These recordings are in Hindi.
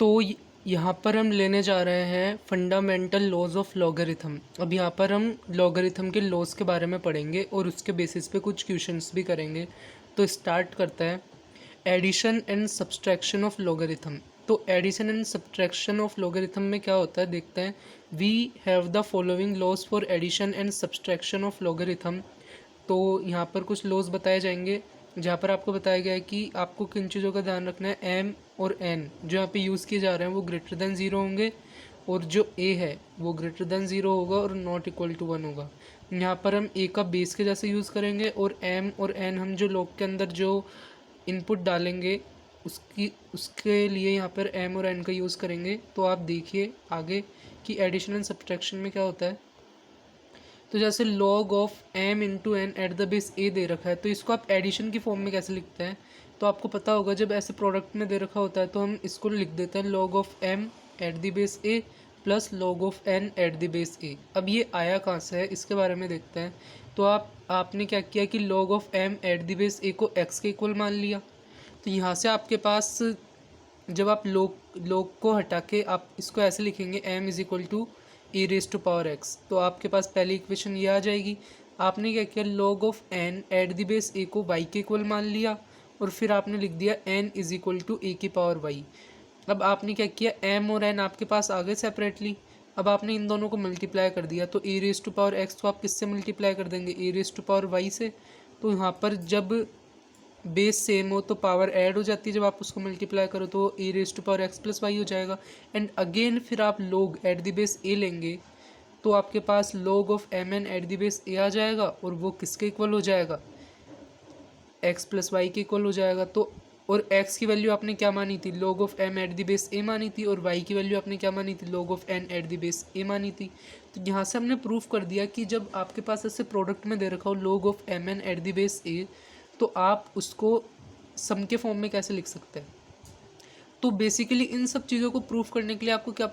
तो यहाँ पर हम लेने जा रहे हैं फंडामेंटल लॉज ऑफ लॉगरिथम। अब यहाँ पर हम लॉगरिथम के लॉज के बारे में पढ़ेंगे और उसके बेसिस पे कुछ क्वेश्चंस भी करेंगे। तो स्टार्ट करते हैं। Addition and subtraction of logarithm. तो addition and subtraction of logarithm में क्या होता है देखते हैं। We have the following laws for addition and subtraction of logarithm. तो यहाँ पर कुछ लॉज बताए जाएंगे जहाँ पर आपको बताया गया है कि आपको किन चीज़ों का ध्यान रखना है। एम और एन जो यहाँ पे यूज़ किए जा रहे हैं वो ग्रेटर देन ज़ीरो होंगे और जो ए है वो ग्रेटर देन ज़ीरो होगा और नॉट इक्वल टू 1 होगा। यहाँ पर हम ए का बेस के जैसे यूज़ करेंगे और एम और एन हम जो लॉग के अंदर जो इनपुट डालेंगे उसके लिए यहाँ पर एम और एन का यूज़ करेंगे। तो आप देखिए आगे कि एडिशन एंड सब्ट्रैक्शन में क्या होता है। तो जैसे log of m into N at the base a दे रखा है तो इसको आप एडिशन की फॉर्म में कैसे लिखते हैं। तो आपको पता होगा जब ऐसे प्रोडक्ट में दे रखा होता है तो हम इसको लिख देते हैं log of m at the base a plus log of n at the base a। अब ये आया कहाँ से है इसके बारे में देखते हैं। तो आपने क्या किया कि log of m at the base a को x के इक्वल मान लिया। तो यहाँ से आपके पास जब आप log को हटा के आप इसको ऐसे लिखेंगे m is equal to e raise to power x। तो आपके पास पहली इक्वेशन ये आ जाएगी। आपने क्या किया log of n at the base a को y के इक्वल मान लिया और फिर आपने लिख दिया n is equal to a की पावर y। अब आपने क्या किया m और n आपके पास आ गए सेपरेटली। अब आपने इन दोनों को मल्टीप्लाई कर दिया तो e raise to power x को आप किससे मल्टीप्लाई कर देंगे e raise to power y से। तो यहाँ पर जब बेस सेम हो तो पावर ऐड हो जाती है, जब आप उसको मल्टीप्लाई करो तो e raise to power x plus Y हो जाएगा। एंड अगेन फिर आप log at the base a लेंगे तो आपके पास log of M N at the base a आ जाएगा और वो किसके इक्वल हो जाएगा x प्लस वाई के इक्वल हो जाएगा। तो और x की वैल्यू आपने क्या मानी थी log of m at the base a मानी थी और y की वैल्यू आपने क्या मानी थी log of n at the base a मानी थी। तो यहाँ से हमने प्रूफ कर दिया कि जब आपके पास ऐसे प्रोडक्ट में दे रखा हो log of M N at the base a तो आप उसको सम के फॉर्म में कैसे लिख सकते हैं। तो बेसिकली इन सब चीज़ों को प्रूफ करने के लिए आपको क्या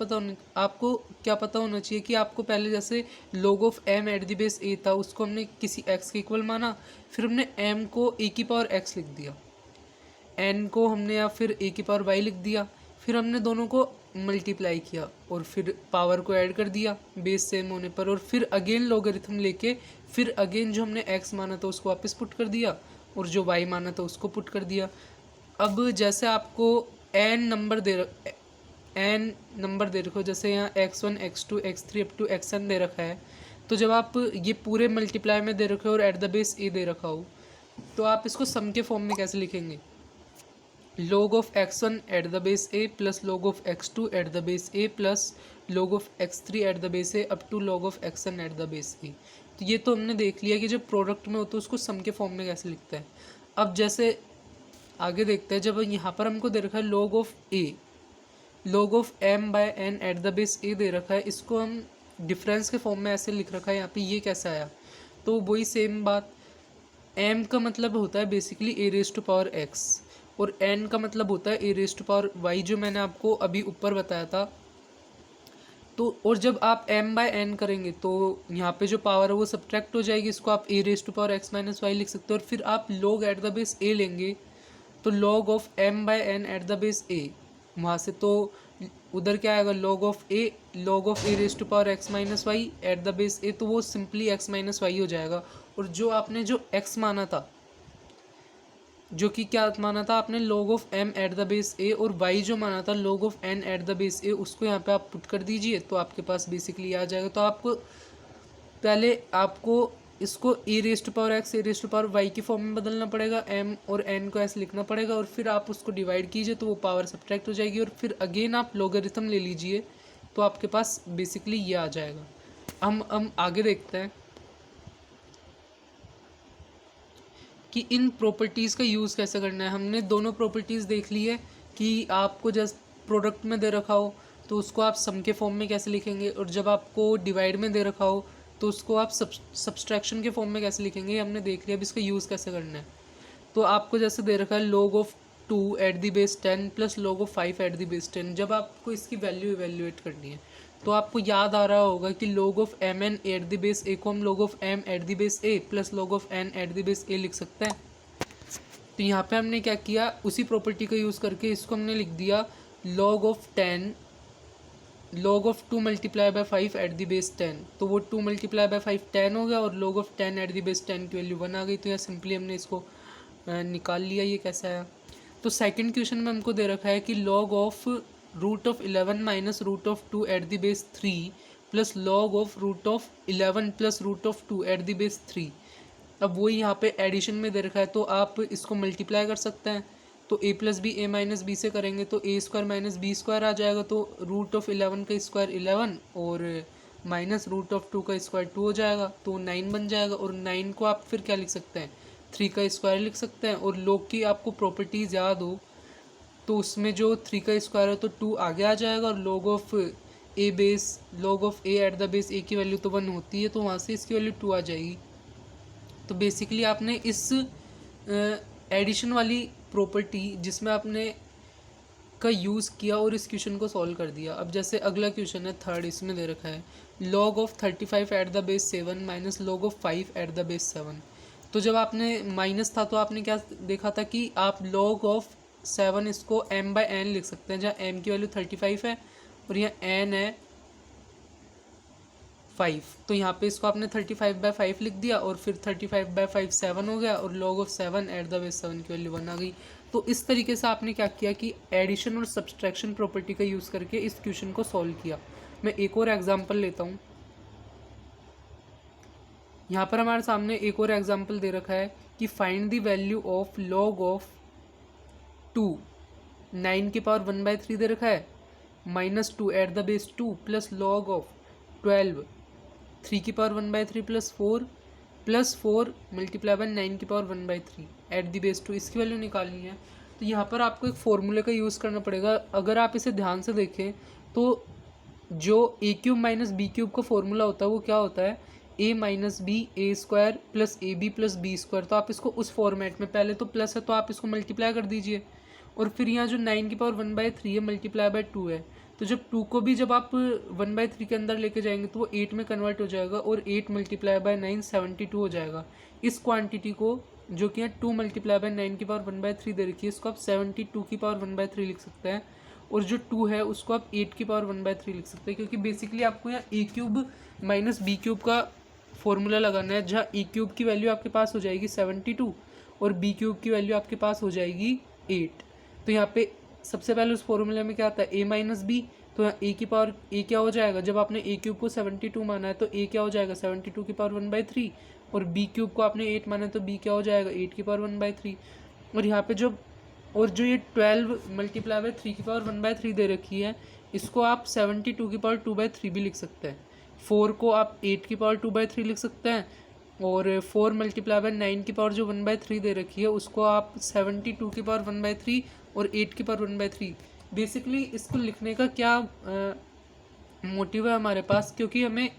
पता होना चाहिए कि आपको पहले जैसे log of m at the base a था उसको हमने किसी x के इक्वल माना, फिर हमने m को a की पावर x लिख दिया, n को हमने या फिर a की पावर y लिख दिया, फिर हमने दोनों को मल्टीप्लाई किया और फिर पावर को ऐड कर दिया बेस सेम होने पर और फिर अगेन लॉगरिथम लेके फिर अगेन जो हमने x माना था उसको वापस पुट कर दिया और जो y माना था उसको पुट कर दिया। अब जैसे आपको n नंबर दे रखो जैसे यहाँ x1 x2 x3 up to xn दे रखा है। तो जब आप ये पूरे मल्टीप्लाई में दे रखे हो और एट द बेस a दे रखा हो तो आप इसको सम के फॉर्म में कैसे लिखेंगे। log of x1 at the base a plus log of x2 at the base a plus log of x3 at the base a up to log of xn at the base a। तो ये तो हमने देख लिया कि जब प्रोडक्ट में हो तो उसको सम के फॉर्म में कैसे लिखते हैं। अब जैसे आगे देखते हैं, जब यहाँ पर हमको दे रखा है log of m by n at the base a दे रखा है, इसको हम डिफरेंस के फॉर्म में ऐसे लिख रखा है यहाँ पे, ये कैसे आया। तो वही सेम बात, m का मतलब होता है basically a raise to power x और n का मतलब होता है a raise to power y जो मैंने आपको अभी ऊपर बताया था। तो और जब आप m बाय n करेंगे तो यहाँ पे जो पावर है वो सब्ट्रैक्ट हो जाएगी, इसको आप a raise to power x minus y लिख सकते हो और फिर आप log at the base a लेंगे तो log of m by n at the base a, वहाँ से तो उधर क्या आएगा log of a raise to power x minus y at the base a, तो वो सिंपली x माइनस वाई हो जाएगा। और जो आपने जो x माना था, जो कि क्या माना था आपने log of m at the base a और y जो माना था log of n at the base a, उसको यहाँ पे आप पुट कर दीजिए तो आपके पास बेसिकली आ जाएगा। तो आपको इसको e raise to power x a raise to power y की फॉर्म में बदलना पड़ेगा, m और n को ऐसे लिखना पड़ेगा और फिर आप उसको डिवाइड कीजिए तो वो पावर सब्ट्रैक्ट हो जाएगी और फिर अगेन आप लॉगरिथम ले लीजिए तो आपके पास बेसिकली ये आ जाएगा। हम आगे देखते हैं कि इन प्रॉपर्टीज़ का यूज़ कैसे करना है। हमने दोनों प्रॉपर्टीज़ देख ली है कि आपको जस्ट प्रोडक्ट में दे रखा हो तो उसको आप सम के फॉर्म में कैसे लिखेंगे और जब आपको डिवाइड में दे रखा हो तो उसको आप सब्सट्रैक्शन के फॉर्म में कैसे लिखेंगे, हमने देख लिया। अब इसका यूज़ कैसे करना है। तो आपको जैसे दे रखा है log of 2 at the base 10 plus log of 5 at the base 10, जब आपको इसकी वैल्यू इवेल्युएट करनी है तो आपको याद आ रहा होगा कि log of M N at the base a को हम log of m at the base a plus log of n at the base a लिख सकते हैं। तो यहाँ पे हमने क्या किया, उसी प्रॉपर्टी का यूज़ करके इसको हमने लिख दिया log of 10 log of 2 multiply bye 5 at the base 10, तो वो 2 मल्टीप्लाई बाय 5 10 हो गया, और log of 10 eight the base 10 की वैल्यू 1 आ गई। तो यहाँ सिंपली हमने इसको निकाल लिया। ये कैसा है? तो सेकंड क्वेश्चन में हमको दे रखा है कि log of root of 11 minus root of 2 at the base 3 plus log of root of 11 plus root of 2 at the base 3। अब वो यहाँ पे एडिशन में दे रखा है, तो आप इसको मल्टीप्लाई कर सकते हैं। तो a plus b a minus b से करेंगे तो a square minus b square आ जाएगा। तो रूट ऑफ 11 का स्क्वायर 11 और माइनस रूट ऑफ 2 का स्क्वायर 2 हो जाएगा, तो 9 बन जाएगा। और 9 को आप फिर क्या लिख सकते हैं? 3 का स्क्वायर लिख सकते हैं। और log की आपको प्रॉपर्टीज़ याद हो तो उसमें जो 3 का स्क्वायर है तो 2 आगे आ जाएगा, और log of A base log of A at the base A की वैल्यू तो 1 होती है, तो वहाँ से इसकी वैल्यू 2 आ जाएगी। तो बेसिकली आपने इस एडिशन वाली प्रॉपर्टी जिसमें आपने का यूज़ किया और इस क्वेश्चन को सॉल्व कर दिया। अब जैसे अगला क्वेश्चन है थर्ड, इसमें दे रखा है log of 35 eight the base 7 minus log of 5 at the base 7। तो जब आपने माइनस था तो आपने क्या देखा था कि आप log ऑफ 7 इसको m बाय n लिख सकते हैं, जहाँ m की वैल्यू 35 है और यहाँ n है 5। तो यहाँ पे इसको आपने 35/5 लिख दिया, और फिर 35/5 7 हो गया, और log of 7 eight the base 7 की वैल्यू 1 आ गई। तो इस तरीके से आपने क्या किया कि एडिशन और सब्सट्रैक्शन प्रॉपर्टी का यूज़ करके इस क्वेश्चन को सॉल्व किया। मैं एक और एग्जांपल लेता हूँ। यहाँ पर हमारे सामने एक और एग्जांपल दे रखा है कि find the value of log of 2 9 की पावर 1/3 दे रखा है, minus 2 at the base 2 plus log of 12 3 की पावर 1/3 प्लस 4 मल्टीप्लाई बाय 9 की पावर 1/3 एट द बेस 2। इसकी वैल्यू निकालनी है। तो यहाँ पर आपको एक फॉर्मूले का यूज़ करना पड़ेगा। अगर आप इसे ध्यान से देखें तो जो A cube minus B cube का फॉर्मूला होता है वो क्या होता है? A minus B A square plus A B plus B square. तो आप इसको उस फॉर्मेट में, पहले तो प्लस है तो आप इसको मल्टीप्लाई कर दीजिए, और फिर यहाँ जो 9 की पावर 1/3 है मल्टीप्लाई बाय 2 है, तो जब 2 को भी जब आप 1/3 के अंदर लेके जाएंगे तो वो 8 में कन्वर्ट हो जाएगा, और 8 मल्टीप्लाई बाय 9 72 हो जाएगा। इस क्वांटिटी को जो कि यहाँ 2 मल्टीप्लाई बाय 9 की पावर 1/3 दे रखी है, इसको आप 72 की पावर 1/3 लिख सकते हैं, और जो 2 है उसको आप 8 की पावर 1/3 लिख सकते हैं, क्योंकि बेसिकली आपको यहाँ ए क्यूब माइनस बी क्यूब का फॉर्मूला लगाना है, जहाँ ए क्यूब की वैल्यू आपके पास हो जाएगी 72 और बी क्यूब की वैल्यू आपके पास हो जाएगी 8। तो यहाँ पे सबसे पहले उस फॉर्मूले में क्या आता है? A minus b. तो यहाँ ए की पावर ए क्या हो जाएगा? जब आपने ए क्यूब को 72 माना है तो ए क्या हो जाएगा? 72 की पावर 1/3, और बी क्यूब को आपने 8 माना है तो बी क्या हो जाएगा? 8 की पावर 1/3। और यहाँ पे जो ये 12 मल्टीप्लाई बाय 3 की पावर 1/3 दे रखी है, इसको आप 72 की पावर 2/3 भी लिख सकते हैं। 4 को आप 8 की पावर 2/3 लिख सकते हैं, और 4 मल्टीप्लाई बाय 9 की पावर जो 1/3 दे रखी है उसको आप 72 की पावर 1/3 और 8 की पावर 1/3। बेसिकली इसको लिखने का क्या मोटिव है हमारे पास? क्योंकि हमें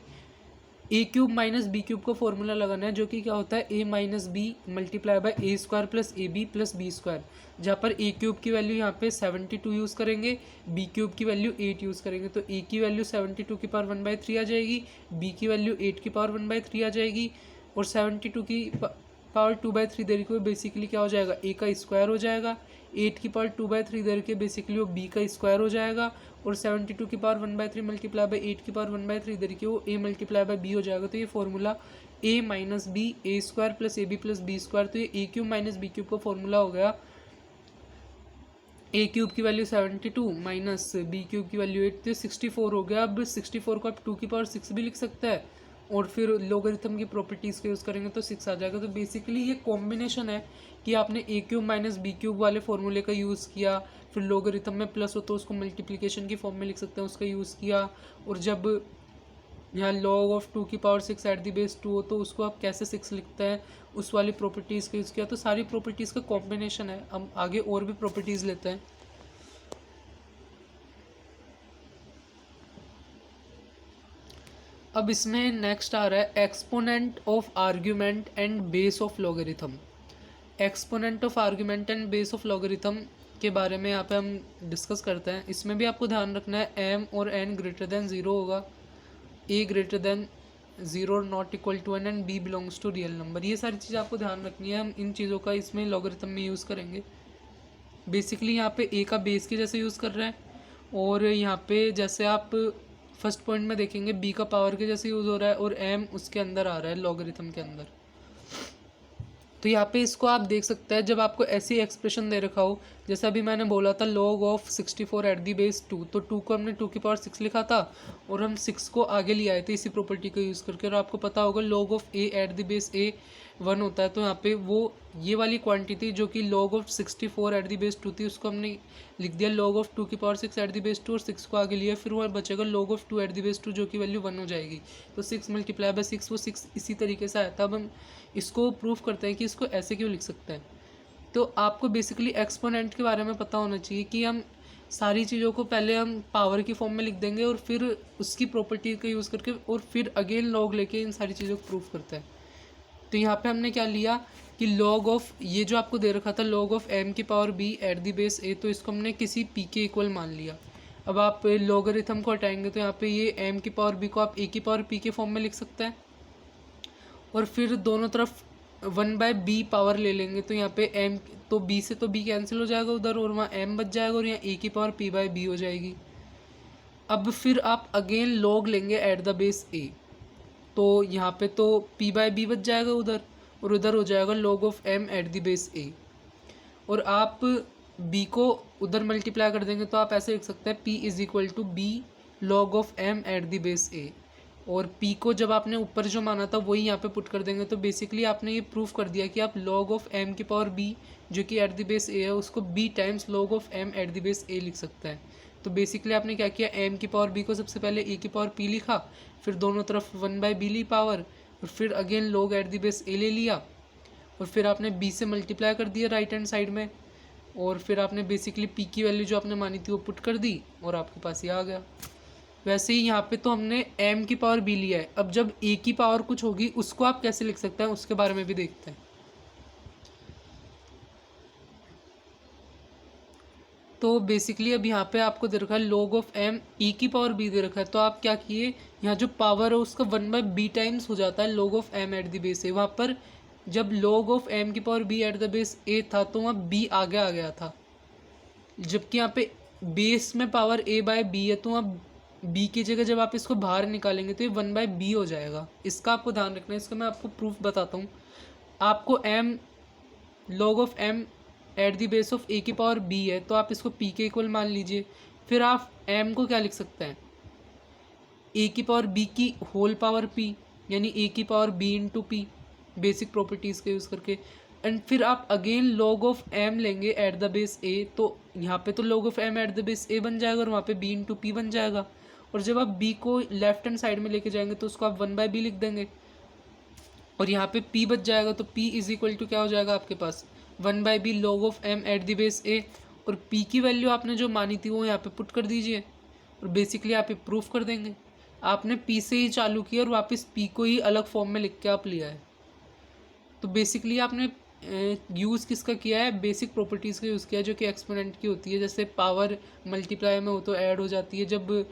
A cube minus B cube का फॉर्मूला लगाना है, जो कि क्या होता है? A minus B multiply by A square plus A B plus B square, जहाँ पर ए क्यूब की वैल्यू यहाँ पे 72 यूज़ करेंगे, बी क्यूब की वैल्यू 8 यूज़ करेंगे। तो ए की वैल्यू 72 की पावर 1/3 आ जाएगी, बी की वैल्यू 8 की पावर 1/3 आ जाएगी, और 72 की पावर 2/3 दे रखी है, बेसिकली क्या हो जाएगा? ए का स्क्वायर हो जाएगा। 8 की पावर 2/3 दे रखी है, बेसिकली वो बी का स्क्वायर हो जाएगा, और 72 की पावर 1/3 मल्टीप्लाई बाय 8 की पावर 1/3 दे रखी है, वो ए मल्टीप्लाई बाय बी हो जाएगा। तो ये formula a minus B A square plus A B plus B square, तो ये ए क्यूब माइनस बी क्यूब का फॉर्मूला हो गया। ए क्यूब की वैल्यू 72 माइनस बी क्यूब की वैल्यू 8, तो 64 हो गया। अब 64 को आप 2 की पावर 6 भी लिख सकते हैं, और फिर लोगरिथम की प्रॉपर्टीज़ का यूज़ करेंगे तो 6 आ जाएगा। तो बेसिकली ये कॉम्बिनेशन है कि आपने ए क्यूब माइनस बी क्यूब वाले फॉर्मूले का यूज़ किया, फिर लोगरिथम में प्लस हो तो उसको मल्टीप्लिकेशन की फॉर्म में लिख सकते हैं, उसका यूज़ किया, और जब यहाँ log ऑफ 2 की पावर 6 एट द बेस 2 हो तो उसको आप कैसे 6 लिखते हैं, उस वाली प्रॉपर्टीज़ का यूज़ किया। तो सारी प्रॉपर्टीज़ का कॉम्बिनेशन है। हम आगे और भी प्रॉपर्टीज़ लेते हैं। अब इसमें नेक्स्ट आ रहा है exponent of argument and base of logarithm. Exponent of argument and base of logarithm के बारे में यहाँ पे हम डिस्कस करते हैं। इसमें भी आपको ध्यान रखना है m और n ग्रेटर देन 0 होगा, a greater than 0 not equal to n and b belongs to real number. ये सारी चीज़ें आपको ध्यान रखनी है। हम इन चीज़ों का इसमें लॉगरिथम में यूज़ करेंगे। बेसिकली यहाँ पे a का बेस के जैसे यूज़ कर रहे हैं, और यहाँ पे जैसे आप फर्स्ट पॉइंट में देखेंगे बी का पावर के जैसे यूज़ हो रहा है और एम उसके अंदर आ रहा है लॉगरिथम के अंदर। तो यहाँ पे इसको आप देख सकते हैं जब आपको ऐसी एक्सप्रेशन दे रखा हो, जैसे अभी मैंने बोला था log of 64 eight the base 2, तो 2 को हमने 2 की पावर 6 लिखा था और हम 6 को आगे ले आए थे इसी प्रॉपर्टी को यूज़ करके। और आपको पता होगा log of a eight the base a 1 होता है, तो यहाँ पे वो ये वाली क्वांटिटी जो कि log of 64 eight the base 2 थी उसको हमने लिख दिया log ऑफ 2 की पावर 6 एट दी बेस 2 और 6 को आगे लिया, फिर वहाँ बचेगा log of 2 eight the base 2 जो कि वैल्यू 1 हो जाएगी। तो 6 मल्टीप्लाई बाय 6 वो 6 इसी तरीके से आया था। अब हम इसको प्रूफ करते हैं कि इसको ऐसे क्यों लिख सकते हैं। तो आपको बेसिकली एक्सपोनेंट के बारे में पता होना चाहिए कि हम सारी चीज़ों को पहले हम पावर की फॉर्म में लिख देंगे और फिर उसकी प्रॉपर्टी का यूज़ करके और फिर अगेन लॉग लेके इन सारी चीज़ों को प्रूफ करते हैं। तो यहाँ पे हमने क्या लिया कि लॉग ऑफ ये जो आपको दे रखा था लॉग ऑफ एम की power B at the base ए, तो इसको हमने किसी पी के इक्वल मान लिया। अब आप लॉगरिथम को हटाएंगे तो यहाँ पे ये एम की पावर बी को आप ए की पावर पी के फॉर्म में लिख सकते हैं और फिर दोनों तरफ 1/b पावर ले लेंगे, तो यहाँ पे m तो b से तो b कैंसिल हो जाएगा उधर और वहाँ m बच जाएगा और यहाँ a की पावर p/b हो जाएगी। अब फिर आप अगेन log लेंगे एट द बेस a, तो यहाँ पे तो p/b बच जाएगा उधर और उधर हो जाएगा log of m at the base a। और आप b को उधर मल्टीप्लाई कर देंगे तो आप ऐसे लिख सकते हैं p is equal to b log of m at the base a। और p को जब आपने ऊपर जो माना था वही यहाँ पे पुट कर देंगे, तो बेसिकली आपने ये प्रूफ कर दिया कि आप log ऑफ m की पावर b जो कि एट द बेस a है उसको b times log of m at the base a लिख सकते हैं। तो बेसिकली आपने क्या किया, m की पावर b को सबसे पहले a की पावर p लिखा, फिर दोनों तरफ 1/b ली पावर और फिर again log at the base a ले लिया और फिर आपने b से मल्टीप्लाई कर दिया राइट हैंड साइड में और फिर आपने बेसिकली p की वैल्यू जो आपने मानी थी वो पुट कर दी और आपके पास ये आ गया। वैसे ही यहाँ पे तो हमने m की पावर b लिया है, अब जब a की पावर कुछ होगी उसको आप कैसे लिख सकते हैं उसके बारे में भी देखते हैं। तो बेसिकली अब यहाँ पे आपको दे रखा है log ऑफ m e की पावर b दे रखा है, तो आप क्या किए यहाँ जो पावर है उसका 1/b टाइम्स हो जाता है log of m at the base a। वहाँ पर जब log ऑफ m की power b at the base a था तो वहाँ b आगे आ गया था, जबकि यहाँ पे बेस में पावर a/b है तो वहाँ b की जगह जब आप इसको बाहर निकालेंगे तो ये 1/b हो जाएगा। इसका आपको ध्यान रखना है, इसका मैं आपको प्रूफ बताता हूँ। आपको m log of m at the base of a की पावर b है तो आप इसको p के इक्वल मान लीजिए। फिर आप m को क्या लिख सकते हैं, a की पावर b की होल पावर p यानी a की power b into p basic properties के यूज़ करके। एंड फिर आप अगेन log ऑफ m लेंगे एट द बेस a, तो यहाँ पे तो log of m at the base a बन जाएगा और वहाँ पे b इंटू p बन जाएगा। और जब आप b को लेफ्ट हैंड साइड में लेके जाएंगे तो उसको आप 1/b लिख देंगे और यहाँ पे p बच जाएगा, तो p इज इक्वल टू क्या हो जाएगा आपके पास 1/b log of m at the base a। और p की वैल्यू आपने जो मानी थी वो यहाँ पे पुट कर दीजिए और बेसिकली आप ये प्रूफ कर देंगे। आपने p से ही चालू किया और वापस p को ही अलग फॉर्म में लिख के आप लिया है। तो बेसिकली आपने यूज़ किसका किया है, बेसिक प्रॉपर्टीज़ का यूज़ किया है जो कि एक्सपोनेंट की होती है। जैसे पावर मल्टीप्लाई में हो तो ऐड हो जाती है, जब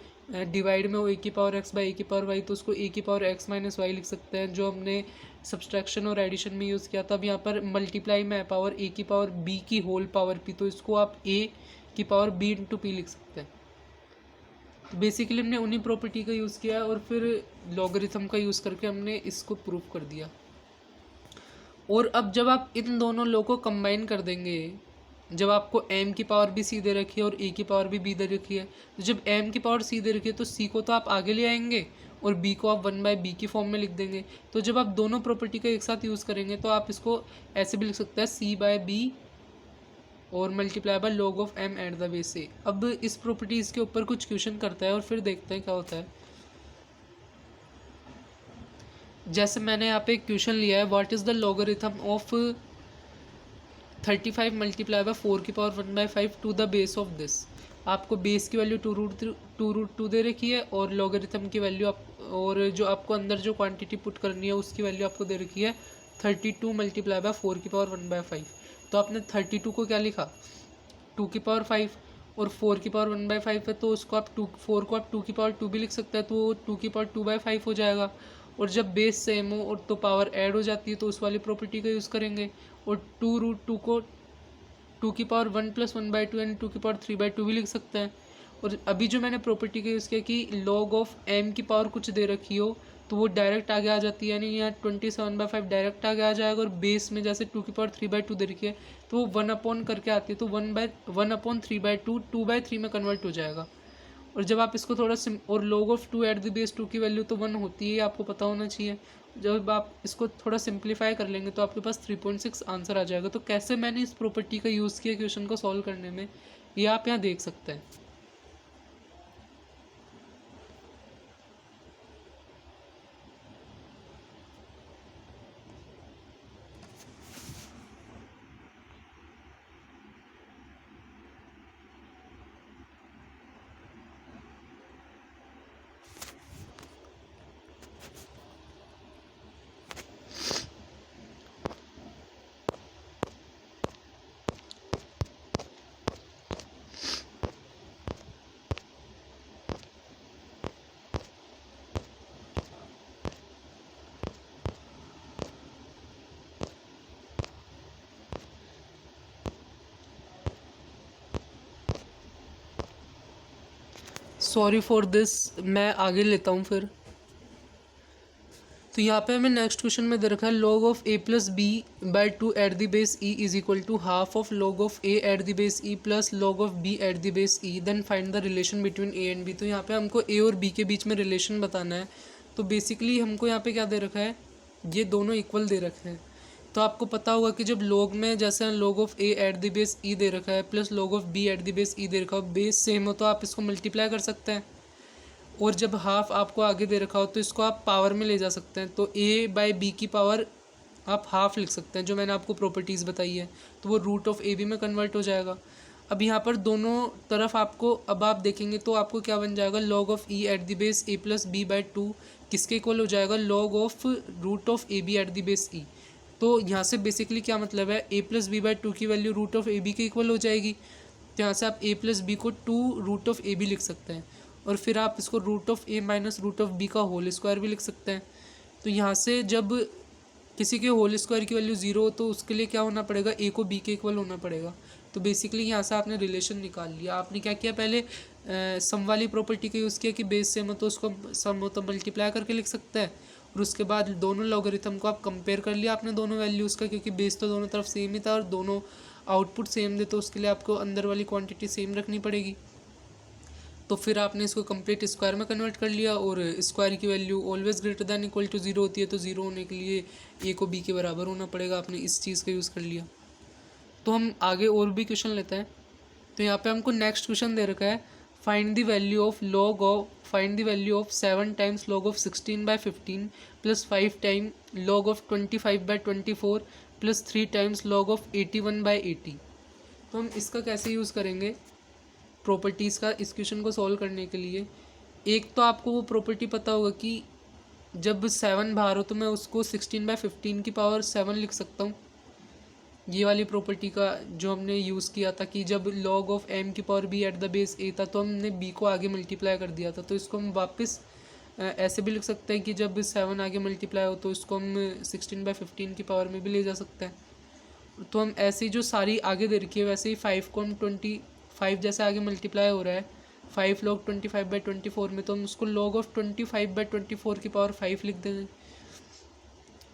डिवाइड में हो a की पावर x बाई a की पावर y तो उसको a की पावर x माइनस वाई लिख सकते हैं, जो हमने सब्सट्रैक्शन और एडिशन में यूज़ किया था। अब यहाँ पर मल्टीप्लाई में है पावर a की पावर b की होल पावर p, तो इसको आप a की पावर b इंटू p लिख सकते हैं। तो बेसिकली हमने उन्हीं प्रॉपर्टी का यूज़ किया और फिर लॉगरिथम का यूज़ करके हमने इसको प्रूफ कर दिया। और अब जब आप इन दोनों लो को कंबाइन कर देंगे, जब आपको m की पावर भी c दे रखी है और a की पावर भी b दे रखी है, तो जब m की पावर c दे रखी है तो c को तो आप आगे ले आएंगे और b को आप 1/b की फॉर्म में लिख देंगे। तो जब आप दोनों प्रॉपर्टी का एक साथ यूज़ करेंगे तो आप इसको ऐसे भी लिख सकते हैं c/b और multiply by log of m at the base a। अब इस प्रॉपर्टीज़ के ऊपर कुछ क्वेश्चन करता है और फिर देखते हैं क्या होता है। जैसे मैंने यहाँ पे एक क्वेश्चन लिया है, what is the logarithm of 35 multiply by 4 की power 1/5 to the base of this. आपको बेस की वैल्यू 2√2 दे रखी है और लॉगरिथम की वैल्यू आप और जो आपको अंदर जो क्वांटिटी पुट करनी है उसकी वैल्यू आपको दे रखी है 32 मल्टीप्लाई बाय 4 की पावर 1/5। तो आपने 32 को क्या लिखा 2 की पावर 5 और 4 की पावर 1/5 है तो उसको आप 4 को आप 2 की पावर 2 भी लिख सकते हैं, तो 2 की पावर 2/5 हो जाएगा। और जब बेस सेम हो और तो पावर ऐड हो जाती है तो उस वाली प्रॉपर्टी का यूज़ करेंगे। और 2√2 को 2 की पावर 1 + 1/2 यानी 2 की पावर 3/2 भी लिख सकते हैं। और अभी जो मैंने प्रॉपर्टी का यूज़ किया कि log ऑफ m की पावर कुछ दे रखी हो तो वो डायरेक्ट आगे आ जाती है, यानी यहाँ 27/5 डायरेक्ट आगे आ जाएगा। और बेस में जैसे 2^3/2 दे रखी है तो वो 1 करके आती है, तो 1/3/2 2/3 में कन्वर्ट हो जाएगा। और जब आप इसको थोड़ा और log of 2 at the base 2 की वैल्यू तो 1 होती है, आपको पता होना चाहिए। जब आप इसको थोड़ा सिंप्लीफाई कर लेंगे तो आपके पास 3.6 आंसर आ जाएगा। तो कैसे मैंने इस प्रॉपर्टी का यूज़ किया क्वेश्चन को सॉल्व करने में, ये आप यहाँ देख सकते हैं। सॉरी फॉर दिस, मैं आगे लेता हूँ फिर। तो यहाँ पे हमें नेक्स्ट क्वेश्चन में दे रखा है log of a plus b by 2 at the base e is equal to half of log of a at the base e plus log of b at the base e, then find the relation between a and b। तो यहाँ पे हमको a और b के बीच में रिलेशन बताना है। तो बेसिकली हमको यहाँ पे क्या दे रखा है, ये दोनों इक्वल दे रखे हैं। तो आपको पता होगा कि जब log में जैसे log of a at the base e दे रखा है plus log of b at the base e दे रखा हो, बेस सेम हो तो आप इसको मल्टीप्लाई कर सकते हैं। और जब हाफ आपको आगे दे रखा हो तो इसको आप पावर में ले जा सकते हैं। तो a बाई बी की पावर आप हाफ लिख सकते हैं, जो मैंने आपको प्रॉपर्टीज़ बताई है। तो वो रूट ऑफ ए बी में कन्वर्ट हो जाएगा। अब यहाँ पर दोनों तरफ आपको अब आप देखेंगे तो आपको क्या बन जाएगा, log of e at the base a plus b by 2 किसके इक्वल हो जाएगा, log of root of A B at the base e। तो यहाँ से बेसिकली क्या मतलब है, a प्लस बी बाई 2 की value root of A b के इक्वल हो जाएगी। तो यहाँ से आप a प्लस बी को 2 रूट ऑफ ए बी लिख सकते हैं। और फिर आप इसको root of a minus root of B का होल स्क्वायर भी लिख सकते हैं। तो यहाँ से जब किसी के होल स्क्वायर की वैल्यू 0 हो तो उसके लिए क्या होना पड़ेगा, ए को बी के इक्वल होना पड़ेगा। तो बेसिकली यहाँ से आपने रिलेशन निकाल लिया। आपने क्या किया, पहले सम वाली प्रॉपर्टी का यूज़ किया कि बेस सेम हो तो उसको सम हो तो मल्टीप्लाई करके लिख सकते हैं। और उसके बाद दोनों लॉगरिथम को आप कंपेयर कर लिया आपने दोनों वैल्यूज़ का, क्योंकि बेस तो दोनों तरफ सेम ही था और दोनों आउटपुट सेम थे, तो उसके लिए आपको अंदर वाली क्वांटिटी सेम रखनी पड़ेगी। तो फिर आपने इसको कंप्लीट स्क्वायर में कन्वर्ट कर लिया। और स्क्वायर की value always greater than equal to 0 होती है, तो 0 होने के लिए ए को बी के बराबर होना पड़ेगा। आपने इस चीज़ का यूज़ कर लिया। तो हम आगे और भी क्वेश्चन लेते हैं। तो यहाँ पे हमको नेक्स्ट क्वेश्चन दे रखा है, find the value of 7 times log of 16/15 plus 5 time log of 25/24 plus 3 times log of 81/80। तो हम इसका कैसे यूज़ करेंगे प्रॉपर्टीज़ का इस क्वेश्चन को सॉल्व करने के लिए। एक तो आपको वो प्रॉपर्टी पता होगा कि जब 7 बाहर हो तो मैं उसको 16/15 की पावर 7 लिख सकता हूँ। ये वाली प्रॉपर्टी का जो हमने यूज़ किया था कि जब log ऑफ m की power b at the base a था तो हमने b को आगे मल्टीप्लाई कर दिया था। तो इसको हम वापस ऐसे भी लिख सकते हैं कि जब 7 आगे मल्टीप्लाई हो तो इसको हम 16/15 की पावर में भी ले जा सकते हैं। तो हम ऐसे ही जो सारी आगे दे रखी है वैसे ही 5 को हम 25 जैसे आगे मल्टीप्लाई हो रहा है 5 log 25/24 में, तो हम उसको log ऑफ 25/24 की पावर 5 लिख देंगे।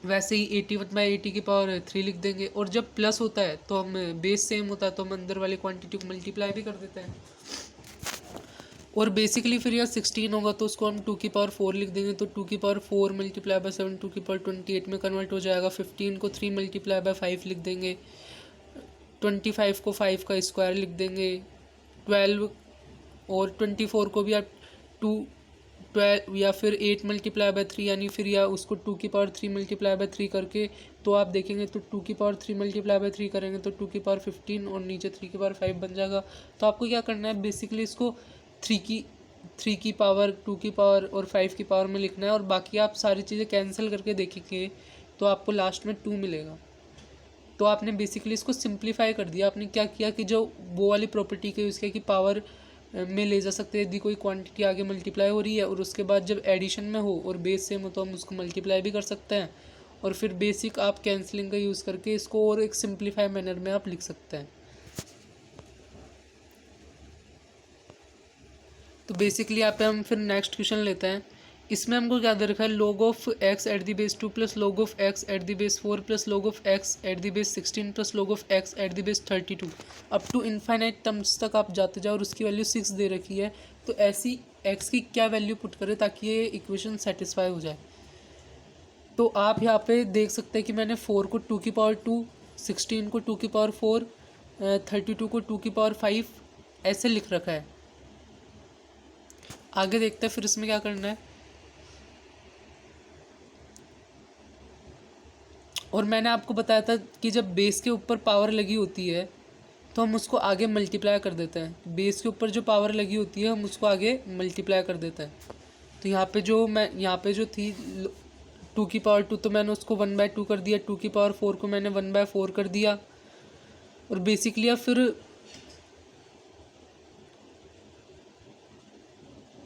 वैसे ही 81/80 की पावर 3 लिख देंगे। और जब प्लस होता है तो हम बेस सेम होता है तो हम अंदर वाली क्वांटिटी को मल्टीप्लाई भी कर देते हैं। और बेसिकली फिर यहाँ 16 होगा तो उसको हम 2 की पावर 4 लिख देंगे। तो 2 की पावर 4 मल्टीप्लाई बाय 7 2 की पावर 28 में कन्वर्ट हो जाएगा। 15 को 3 मल्टीप्लाई बाय 5 लिख देंगे। 25 को 5 का स्क्वायर लिख देंगे। 12 और 24 को भी आप 12 या फिर 8 मल्टीप्लाई बाय 3 यानी फिर या उसको 2 की पावर 3 मल्टीप्लाई बाय 3 करके तो आप देखेंगे तो 2 की पावर 3 मल्टीप्लाई बाय 3 करेंगे तो 2 की पावर 15 और नीचे 3 की पावर 5 बन जाएगा। तो आपको क्या करना है, बेसिकली इसको 3 की पावर 2 की पावर और 5 की पावर में लिखना है। और बाकी आप सारी चीज़ें कैंसिल करके देखेंगे तो आपको लास्ट में 2 मिलेगा। तो आपने बेसिकली इसको सिंप्लीफाई कर दिया। आपने क्या किया कि जो वो वाली प्रॉपर्टी के यूज़ किया कि पावर में ले जा सकते हैं यदि कोई क्वांटिटी आगे मल्टीप्लाई हो रही है, और उसके बाद जब एडिशन में हो और बेस सेम हो तो हम उसको मल्टीप्लाई भी कर सकते हैं। और फिर बेसिक आप कैंसलिंग का यूज़ करके इसको और एक सिंप्लीफाई मैनर में आप लिख सकते हैं। तो बेसिकली यहाँ पे हम फिर नेक्स्ट क्वेश्चन लेते हैं। इसमें हमको क्या दे रखा है, log of x at the base 2 plus log of x at the base 4 plus log of x at the base 16 plus log of x at the base 32 up to infinite terms तक आप जाते जाओ और उसकी वैल्यू 6 दे रखी है। तो ऐसी x की क्या वैल्यू पुट करें ताकि ये इक्वेशन सेटिस्फाई हो जाए। तो आप यहाँ पे देख सकते हैं कि मैंने 4 को 2 की पावर 2, 16 को 2 की पावर 4, 32 को 2 की पावर 5 ऐसे लिख रखा है। आगे देखते हैं फिर इसमें क्या करना है। और मैंने आपको बताया था कि जब बेस के ऊपर पावर लगी होती है तो हम उसको आगे मल्टीप्लाई कर देते हैं। बेस के ऊपर जो पावर लगी होती है हम उसको आगे मल्टीप्लाई कर देते हैं। तो यहाँ पे जो थी 2 की पावर 2 तो मैंने उसको 1/2 कर दिया, 2 की पावर 4 को मैंने 1/4 कर दिया। और बेसिकली अब फिर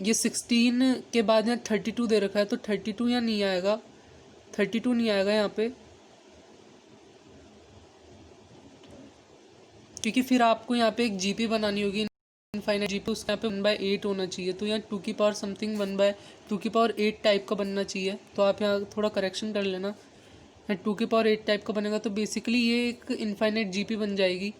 ये 16 के बाद यहाँ 32 दे रखा है तो 32 यहाँ नहीं आएगा, 32 नहीं आएगा यहाँ पे, क्योंकि फिर आपको यहाँ पे एक जीपी बनानी होगी इनफाइनाइट जीपी, उसका यहाँ पे 1/8 होना चाहिए। तो यहाँ 2 की पावर समथिंग 1/2 की पावर 8 टाइप का बनना चाहिए। तो आप यहाँ थोड़ा करेक्शन कर लेना, यहाँ 2 की पावर 8 टाइप का बनेगा। तो बेसिकली ये एक इनफाइनाइट जीपी बन जाएगी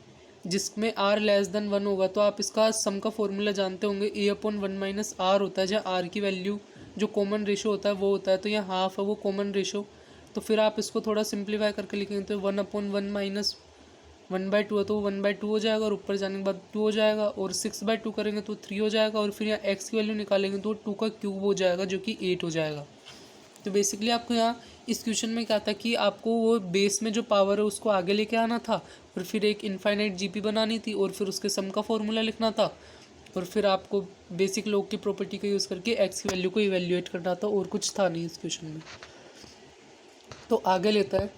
जिसमें r लेस देन 1 होगा। तो आप इसका सम का फॉर्मूला जानते होंगे, a/1 - r होता है, जहाँ r की वैल्यू जो कॉमन रेशो होता है वो होता है। तो यहाँ हाफ है वो कॉमन रेशो। तो फिर आप इसको थोड़ा सिंप्लीफाई करके लिखेंगे तो 1/1 - 1/2 है तो 1/2 हो जाएगा और ऊपर जाने के बाद 2 हो जाएगा। और 6/2 करेंगे तो 3 हो जाएगा। और फिर यहाँ x की वैल्यू निकालेंगे तो 2 का क्यूब हो जाएगा जो कि 8 हो जाएगा। तो बेसिकली आपको यहाँ इस क्वेश्चन में क्या था कि आपको वो बेस में जो पावर है उसको आगे लेके आना था और फिर एक इनफाइनाइट जीपी बनानी थी और फिर उसके सम का फॉर्मूला लिखना था और फिर आपको बेसिक लॉग की प्रॉपर्टी का यूज़ करके एक्स की वैल्यू को इवेल्युएट करना था और कुछ था नहीं इस क्वेश्चन में। तो आगे लेता है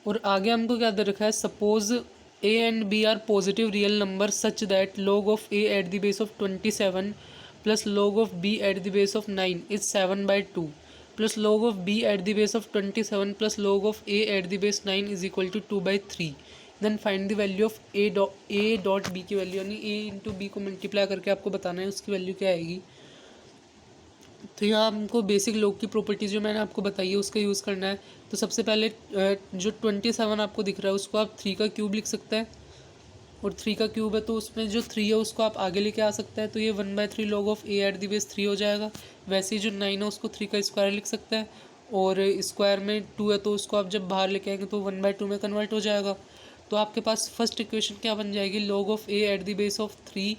और आगे हमको क्या दे रखा है, suppose a and b are positive real number such that log of a at the base of 27 plus log of b at the base of 9 is 7/2 plus log of b at the base of 27 plus log of a at the base 9 is equal to 2/3। Then find the value of a dot b की वैल्यू, यानी a इंटू बी को मल्टीप्लाई करके आपको बताना है उसकी वैल्यू क्या आएगी। तो यहाँ हमको बेसिक लॉग की प्रॉपर्टीज जो मैंने आपको बताई है उसका यूज़ करना है। तो सबसे पहले जो 27 आपको दिख रहा है उसको आप 3 का क्यूब लिख सकते हैं और 3 का क्यूब है तो उसमें जो 3 है उसको आप आगे लेके आ सकते हैं। तो ये 1/3 log of a at the base 3 हो जाएगा। वैसे ही जो 9 है उसको 3 का स्क्वायर लिख सकते हैं और स्क्वायर में 2 है तो उसको आप जब बाहर लेके आएंगे तो 1/2 में कन्वर्ट हो जाएगा। तो आपके पास फर्स्ट इक्वेशन क्या बन जाएगी, log of a at the base of 3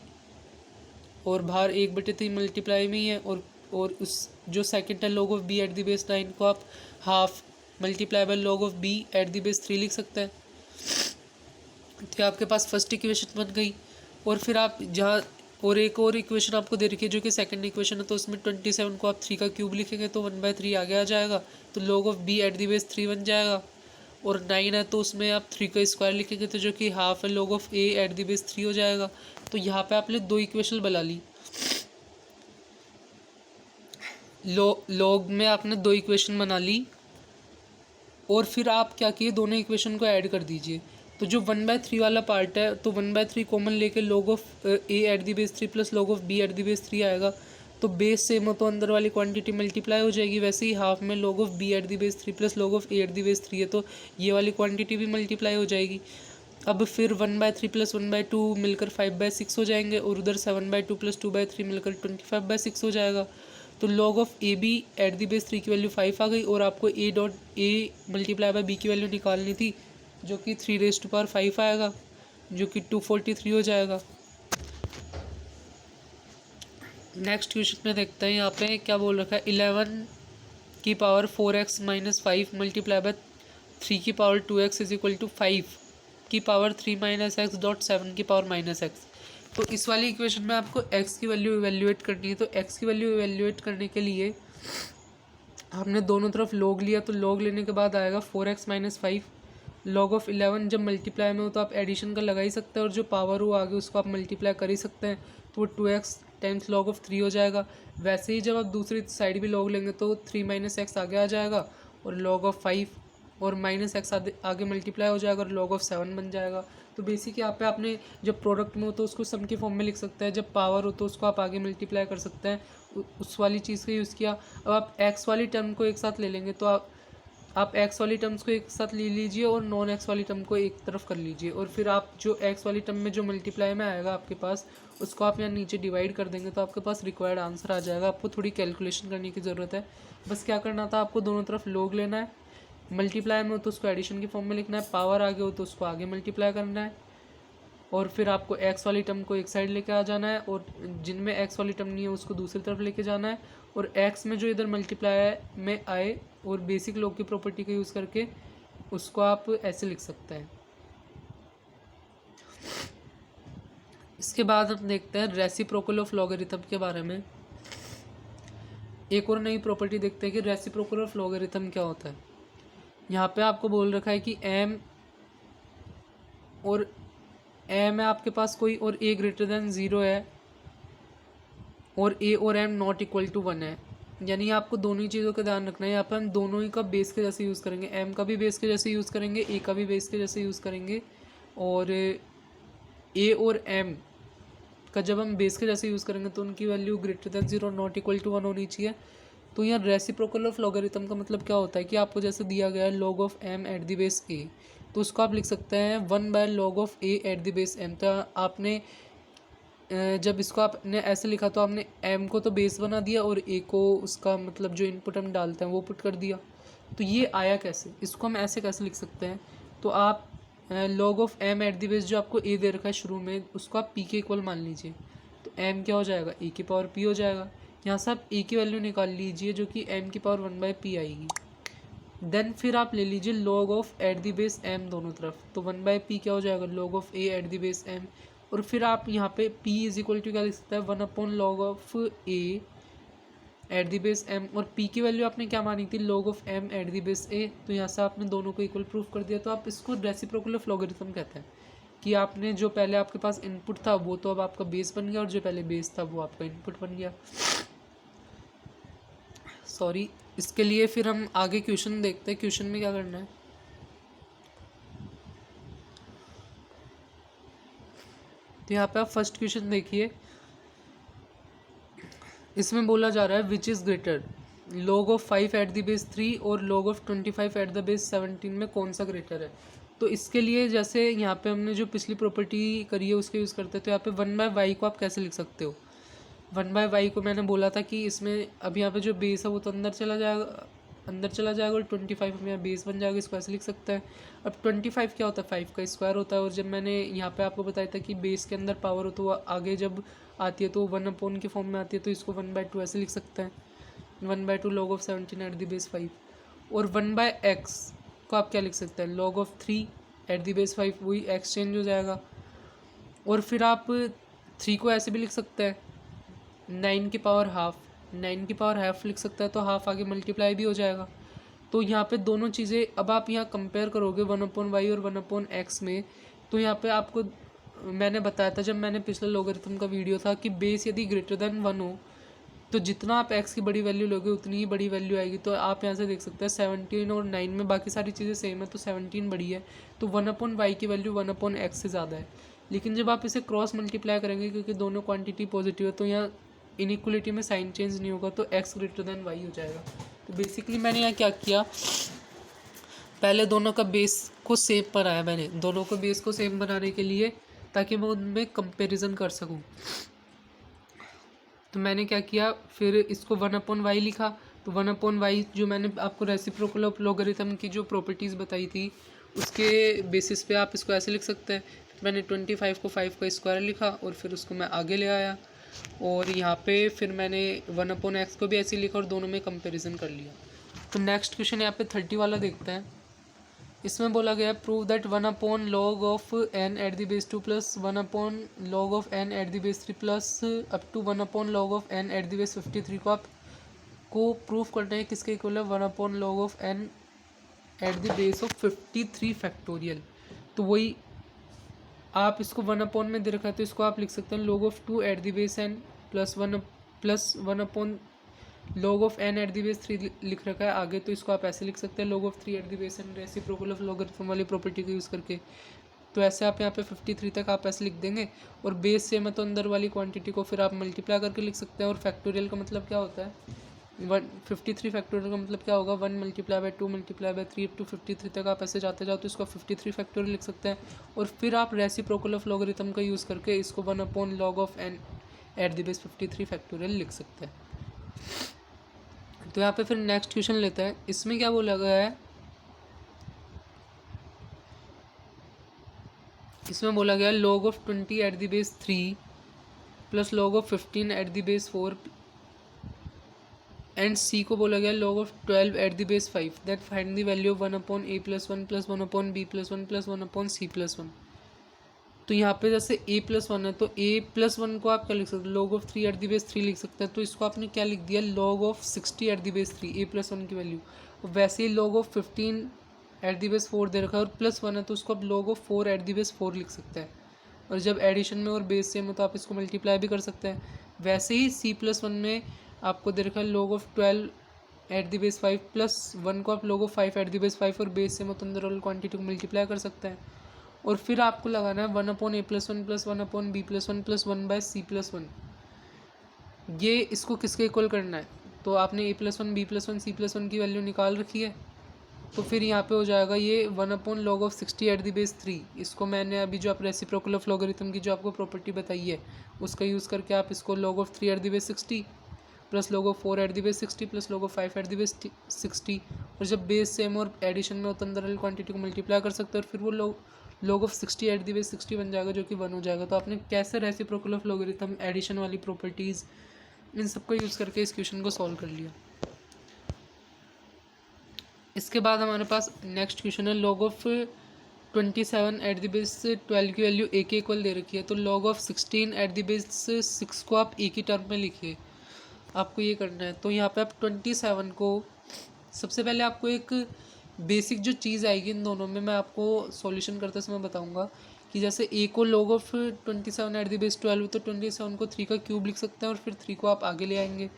और बाहर 1/3 मल्टीप्लाई में ही है और उस जो सेकंड है log of b at the base 9 को आप half multiply by log of b at the base 3 लिख सकते हैं। तो आपके पास फर्स्ट इक्वेशन बन गई। और फिर आप जहाँ और एक और इक्वेशन आपको दे रखी है जो कि सेकंड इक्वेशन है, तो उसमें 27 को आप 3 का क्यूब लिखेंगे तो 1/3 आगे आ जाएगा। तो log of b at the base 3 बन जाएगा। और 9 है तो उसमें आप 3 का स्क्वायर लिखेंगे तो जो कि हाफ है log of a at the base 3 हो जाएगा। तो यहाँ पे आपने 2 इक्वेशन बना ली, लॉग में आपने 2 इक्वेशन बना ली और फिर आप क्या किए, दोनों इक्वेशन को ऐड कर दीजिए। तो जो 1/3 वाला पार्ट है तो 1/3 कॉमन लेके log of a at the base 3 plus log of b at the base 3 आएगा। तो बेस सेम हो तो अंदर वाली क्वांटिटी मल्टीप्लाई हो जाएगी। वैसे ही हाफ में log of b at the base 3 plus log of a at the base 3 है तो ये वाली क्वांटिटी भी मल्टीप्लाई हो जाएगी। अब फिर 1/3 प्लस 1/2 मिलकर 5/6 हो जाएंगे और उधर 7/2 प्लस 2/3 मिलकर 25/6 हो जाएगा। तो log of A B at the base 3 की वैल्यू 5 आ गई और आपको a dot a multiply by b की वैल्यू निकालनी थी जो कि 3⁵ आएगा जो कि 243 हो जाएगा। नेक्स्ट क्वेश्चन में देखते हैं यहाँ पे क्या बोल रखा है, 11 की पावर 4x - 5 मल्टीप्लाई बाय 3 की power 2x is equal to 5 की पावर 3 - x डॉट 7 की पावर -x। तो इस वाली इक्वेशन में आपको x की वैल्यू इवेल्युएट करनी है। तो x की वैल्यू इवेल्युएट करने के लिए हमने दोनों तरफ log लिया, तो log लेने के बाद आएगा 4x - 5 log ऑफ 11 जब मल्टीप्लाई में हो तो आप एडिशन का लगा ही सकते हैं और जो पावर हो आगे उसको आप मल्टीप्लाई कर ही सकते हैं। तो वो 2x टाइम्स log ऑफ 3 हो जाएगा। वैसे ही जब आप दूसरी साइड भी log लेंगे तो 3 - x आगे आ जाएगा और log ऑफ 5 और -x आगे मल्टीप्लाई हो जाएगा और log ऑफ 7 बन जाएगा। तो बेसिक यहाँ पे आपने जब प्रोडक्ट में हो तो उसको सम के फॉर्म में लिख सकते हैं, जब पावर हो तो उसको आप आगे मल्टीप्लाई कर सकते हैं, उस वाली चीज़ का यूज़ किया। अब आप एक्स वाली टर्म को एक साथ ले लेंगे, तो आप एक्स वाली टर्म्स को एक साथ ले लीजिए और नॉन एक्स वाली टर्म को एक तरफ कर लीजिए, और फिर आप जो एक्स वाली टर्म में जो मल्टीप्लाई में आएगा आपके पास, उसको आप यहाँ नीचे डिवाइड कर देंगे तो आपके पास रिक्वायर्ड आंसर आ जाएगा। आपको थोड़ी कैलकुलेशन करने की ज़रूरत है। बस क्या करना था, आपको दोनों तरफ लॉग लेना है, मल्टीप्लाई में हो तो उसको एडिशन की फॉर्म में लिखना है, पावर आगे हो तो उसको आगे मल्टीप्लाई करना है, और फिर आपको एक्स वाली टर्म को एक साइड लेके आ जाना है, और जिनमें एक्स वाली टर्म नहीं है उसको दूसरी तरफ लेके जाना है, और एक्स में जो इधर मल्टीप्लाई में आए और बेसिक लॉग की प्रॉपर्टी का यूज़ करके उसको आप ऐसे लिख सकते हैं। इसके बाद हम देखते हैं रेसिप्रोकल ऑफ लॉगरिथम के बारे में। एक और नई प्रॉपर्टी देखते हैं कि रेसिप्रोकल ऑफ लॉगरिथम क्या होता है। यहाँ पे आपको बोल रखा है कि एम और एम है आपके पास कोई, और ए ग्रेटर देन 0 है, और ए और एम नॉट इक्वल टू 1 है। यानी आपको दोनों ही चीज़ों का ध्यान रखना है। यहाँ पर हम दोनों ही का बेस के जैसे यूज़ करेंगे, एम का भी बेस के जैसे यूज़ करेंगे, ए का भी बेस के जैसे यूज़ करेंगे, और ए और एम का जब हम बेस के जैसे यूज़ करेंगे तो उनकी value greater than 0 not equal to 1 होनी चाहिए। तो यहाँ रेसिप्रोकल ऑफ लॉगरिथम का मतलब क्या होता है कि आपको जैसे दिया गया है log of M at the base ए, तो उसको आप लिख सकते हैं 1/log of A at the base M. तो आपने जब इसको आपने ऐसे लिखा तो आपने एम को तो बेस बना दिया और ए को उसका मतलब जो इनपुट हम डालते हैं वो पुट कर दिया। तो ये आया कैसे, इसको हम ऐसे कैसे लिख सकते हैं, तो आप log of M at the base जो आपको ए दे रखा है शुरू में, उसको आप पी के इक्वल मान लीजिए, तो एम क्या हो जाएगा, ए की पावर पी हो जाएगा। यहाँ से आप ए की वैल्यू निकाल लीजिए जो कि एम की पावर 1/p आएगी। देन फिर आप ले लीजिए log of at the base m दोनों तरफ, तो 1/p क्या हो जाएगा, log of A at the base m. और फिर आप यहाँ पे p इज इक्वल टू क्या लिख सकते हैं, 1/log of A at the base m, और p की वैल्यू आपने क्या मानी थी, log of m at the base a। तो यहाँ से आपने दोनों को इक्वल प्रूफ कर दिया। तो आप इसको रेसिप्रोकल ऑफ लॉगरिथम कहते हैं कि आपने जो पहले आपके पास इनपुट था वो तो अब आपका बेस बन गया, और जो पहले बेस था वो आपका इनपुट बन गया। सॉरी, इसके लिए फिर हम आगे क्वेश्चन देखते हैं। क्वेश्चन में क्या करना है, तो यहाँ पे आप फर्स्ट क्वेश्चन देखिए। इसमें बोला जा रहा है which is greater, log of 5 at the base 3 और log of 25 eight the base 17 में कौन सा ग्रेटर है। तो इसके लिए जैसे यहाँ पे हमने जो पिछली प्रॉपर्टी करी है उसके यूज़ करते हैं, तो यहाँ पे 1/y को आप कैसे लिख सकते हो, 1/y को मैंने बोला था कि इसमें अब यहाँ पे जो बेस है वो तो अंदर चला जाएगा और 25 में यहाँ बेस बन जाएगा, इसको ऐसे लिख सकते हैं। अब 25 क्या होता है, 5 का स्क्वायर होता है, और जब मैंने यहाँ पे आपको बताया था कि बेस के अंदर पावर हो तो वो आगे जब आती है तो 1/, के फॉर्म में आती है, तो इसको 1/2 ऐसे लिख सकते हैं, 1/2 log of 17 eight the base 5। और 1/x को आप क्या लिख सकते हैं, log of 3 eight the base 5, वही x चेंज हो जाएगा। और फिर आप 3 को ऐसे भी लिख सकते हैं, 9 की पावर हाफ, 9 की पावर हाफ लिख सकता है, तो हाफ आगे मल्टीप्लाई भी हो जाएगा। तो यहाँ पे दोनों चीज़ें अब आप यहाँ कंपेयर करोगे 1/y और 1/x में, तो यहाँ पे आपको मैंने बताया था जब मैंने पिछले लॉगरिथम का वीडियो था कि बेस यदि ग्रेटर देन 1 हो तो जितना आप x की बड़ी वैल्यू लोगे उतनी ही बड़ी वैल्यू आएगी। तो आप यहाँ से देख सकते हैं 17 और 9 में बाकी सारी चीज़ें सेम है, तो 17 बड़ी है, तो 1/y की वैल्यू 1/x से ज़्यादा है। लेकिन जब आप इसे क्रॉस मल्टीप्लाई करेंगे क्योंकि दोनों क्वांटिटी पॉजिटिव है तो यहाँ इनइक्वलिटी में साइन चेंज नहीं होगा, तो x ग्रेटर देन y हो जाएगा। तो बेसिकली मैंने यहाँ क्या किया, पहले दोनों का बेस को सेम बनाया, मैंने दोनों को बेस को सेम बनाने के लिए ताकि मैं उनमें कंपैरिजन कर सकूं। तो मैंने क्या किया, फिर इसको 1/y लिखा, तो 1/y जो मैंने आपको रेसिप्रोकल ऑफ लॉगरिथम की जो प्रॉपर्टीज़ बताई थी उसके बेसिस पे आप इसको ऐसे लिख सकते हैं। मैंने 25 को 5 का स्क्वायर लिखा और फिर उसको मैं आगे ले आया, और यहाँ पे फिर मैंने 1/x को भी ऐसे लिखा और दोनों में कंपैरिजन कर लिया। तो नेक्स्ट क्वेश्चन यहाँ पे 30 वाला देखते हैं। इसमें बोला गया prove that 1/log of n at the base 2 plus 1/log of n at the base 3 plus up to 1/log of n at the base 53 को आपको प्रूफ करना है किसके इक्वल है, 1/log of n at the base of 53 factorial. तो वही आप इसको 1/, में दे रखा है तो इसको आप लिख सकते हैं log of 2 at the base n plus 1/log of n at the base 3 लिख रखा है आगे, तो इसको आप ऐसे लिख सकते हैं log of 3 eight the base n, reciprocal of logarithm वाली प्रॉपर्टी को यूज़ करके। तो ऐसे आप यहाँ पे 53 तक आप ऐसे लिख देंगे, और बेस सेम है तो अंदर वाली क्वांटिटी को फिर आप मल्टीप्लाई करके लिख सकते हैं। और फैक्टोरियल का मतलब क्या होता है, 153 फैक्टोरियल का मतलब क्या होगा, 1 multiply by 2 multiply by 3 up to 53 तक आप ऐसे जाते जाओ तो इसको 53 फैक्टोरियल लिख सकते हैं। और फिर आप रेसिप्रोकल ऑफ लॉगरिथम का यूज़ करके इसको 1 upon log of n at the base 53 factorial लिख सकते हैं। तो यहाँ पे फिर नेक्स्ट क्वेश्चन लेते हैं। इसमें क्या बोला गया है, इसमें बोला गया log of 20 at the base 3 plus log of 15 at the base 4 and C को बोला गया log of 12 at the base 5, that find the value of 1 upon A plus 1 plus 1 upon B plus 1 plus 1 upon C plus 1। तो यहाँ पे जैसे a प्लस 1 है तो a प्लस 1 को आप क्या लिख सकते हैं, log of 3 eight the base 3 लिख सकते हैं। तो इसको आपने क्या लिख दिया, log of 60 eight the base 3, a plus 1 की वैल्यू। वैसे ही log of 15 at the base 4 दे रखा है और प्लस 1 है तो उसको आप log of 4 at the base 4 लिख सकते हैं। और जब एडिशन में और बेस सेम हो तो आप इसको मल्टीप्लाई भी कर सकते हैं। वैसे ही c प्लस 1 में आपको दे रखा है log of 12 at the base 5 plus 1 को आप log of 5 at the base 5 और बेस सेम हो तो अंदर वाली क्वान्टिटी को मल्टीप्लाई कर सकते हैं। और फिर आपको लगाना है 1 upon A plus 1 plus 1 upon B plus 1 plus 1 by C plus 1। ये इसको किसके इक्वल करना है, तो आपने A plus 1 B plus 1 C plus 1 की वैल्यू निकाल रखी है। तो फिर यहाँ पे हो जाएगा ये 1 upon log of 60 eight the base 3। इसको मैंने अभी जो आप रेसिप्रोकल ऑफ लॉगरिथम की जो आपको प्रॉपर्टी बताई है उसका यूज़ करके आप इसको log of 3 eight the base 60 plus log of 4 at the base 60 plus log of 5 at the base 60, और जब बेस सेम और एडिशन में हो तो अंदर वाली क्वान्टिटी को मल्टीप्लाई कर सकते हैं और फिर वो log of 60 eight the base 60 बन जाएगा जो कि 1 हो जाएगा। तो आपने कैसे रेसिप्रोकल ऑफ लॉगरिथम, एडिशन वाली प्रॉपर्टीज़, इन सब का यूज़ करके इस क्वेश्चन को सॉल्व कर लिया। इसके बाद हमारे पास नेक्स्ट क्वेश्चन है log of 27 eight the base 12 की वैल्यू ए के इक्वल दे रखी है। तो log of 16 eight the base 6 को आप ए की टर्म में लिखिए, आपको ये करना है। तो यहाँ पे आप 27 को सबसे पहले आपको एक बेसिक जो चीज़ आएगी इन दोनों में, मैं आपको सॉल्यूशन करते समय बताऊंगा कि जैसे ए को log of 27 eight the base 12 तो 27 को 3 का क्यूब लिख सकते हैं और फिर 3 को आप आगे ले आएंगे।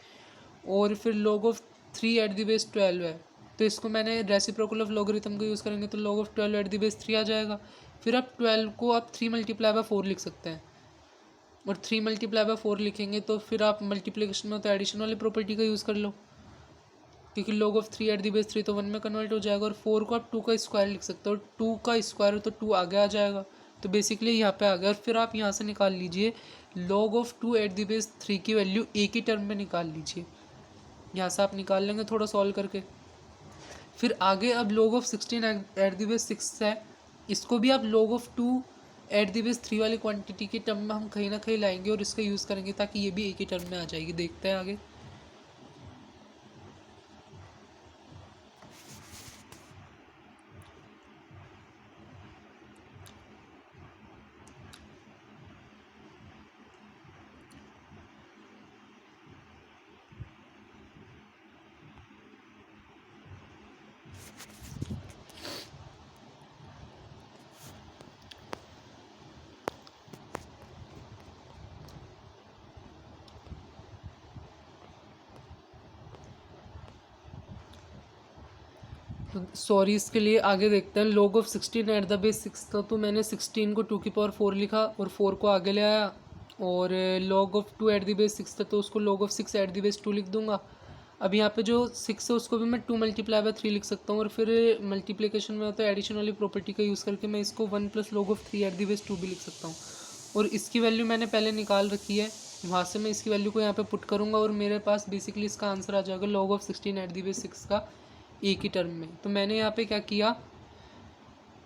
और फिर log of 3 eight the base 12 है तो इसको मैंने रेसिप्रोकल ऑफ लॉगरिथम को यूज़ करेंगे तो log of 12 at the base 3 आ जाएगा। फिर आप 12 को आप 3 मल्टीप्लाई बाय 4 लिख सकते हैं, और 3 मल्टीप्लाई बाय 4 लिखेंगे तो फिर आप मल्टीप्लिकेशन में तो एडिशन वाली प्रॉपर्टी का यूज़ कर लो, क्योंकि log of 3 eight the base 3 तो 1 में कन्वर्ट हो जाएगा। और 4 को आप 2 का स्क्वायर लिख सकते हो, और 2 का स्क्वायर हो तो 2 आगे आ जाएगा। तो बेसिकली यहाँ पे आ गया। और फिर आप यहाँ से निकाल लीजिए log of 2 at the base 3 की वैल्यू ए की टर्म में निकाल लीजिए, यहाँ से आप निकाल लेंगे थोड़ा सॉल्व करके। फिर आगे अब log of 16 eight the base 6 है, इसको भी आप log of 2 at the base 3 वाली क्वांटिटी की टर्म में हम कहीं ना कहीं लाएंगे और इसका यूज़ करेंगे ताकि ये भी एक ही टर्म में आ जाएगी। देखते हैं आगे। सॉरी, इसके लिए आगे देखते हैं। log of 16 eight the base 6 था तो मैंने 16 को 2 की पावर 4 लिखा और 4 को आगे ले आया। और log of 2 at the base 6 था तो उसको log of 6 at the base 2 लिख दूंगा। अब यहाँ पे जो 6 है उसको भी मैं 2 मल्टीप्लाई बाय 3 लिख सकता हूँ, और फिर मल्टीप्लिकेशन में तो एडिशन वाली प्रॉपर्टी का यूज़ करके मैं इसको 1 plus log of 3 eight the base 2 भी लिख सकता हूँ। और इसकी वैल्यू मैंने पहले निकाल रखी है, वहाँ से मैं इसकी वैल्यू को यहाँ पे पुट करूँगा और मेरे पास बेसिकली इसका आंसर आ जाएगा log of 16 eight the base 6 का ए की टर्म में। तो मैंने यहाँ पे क्या किया,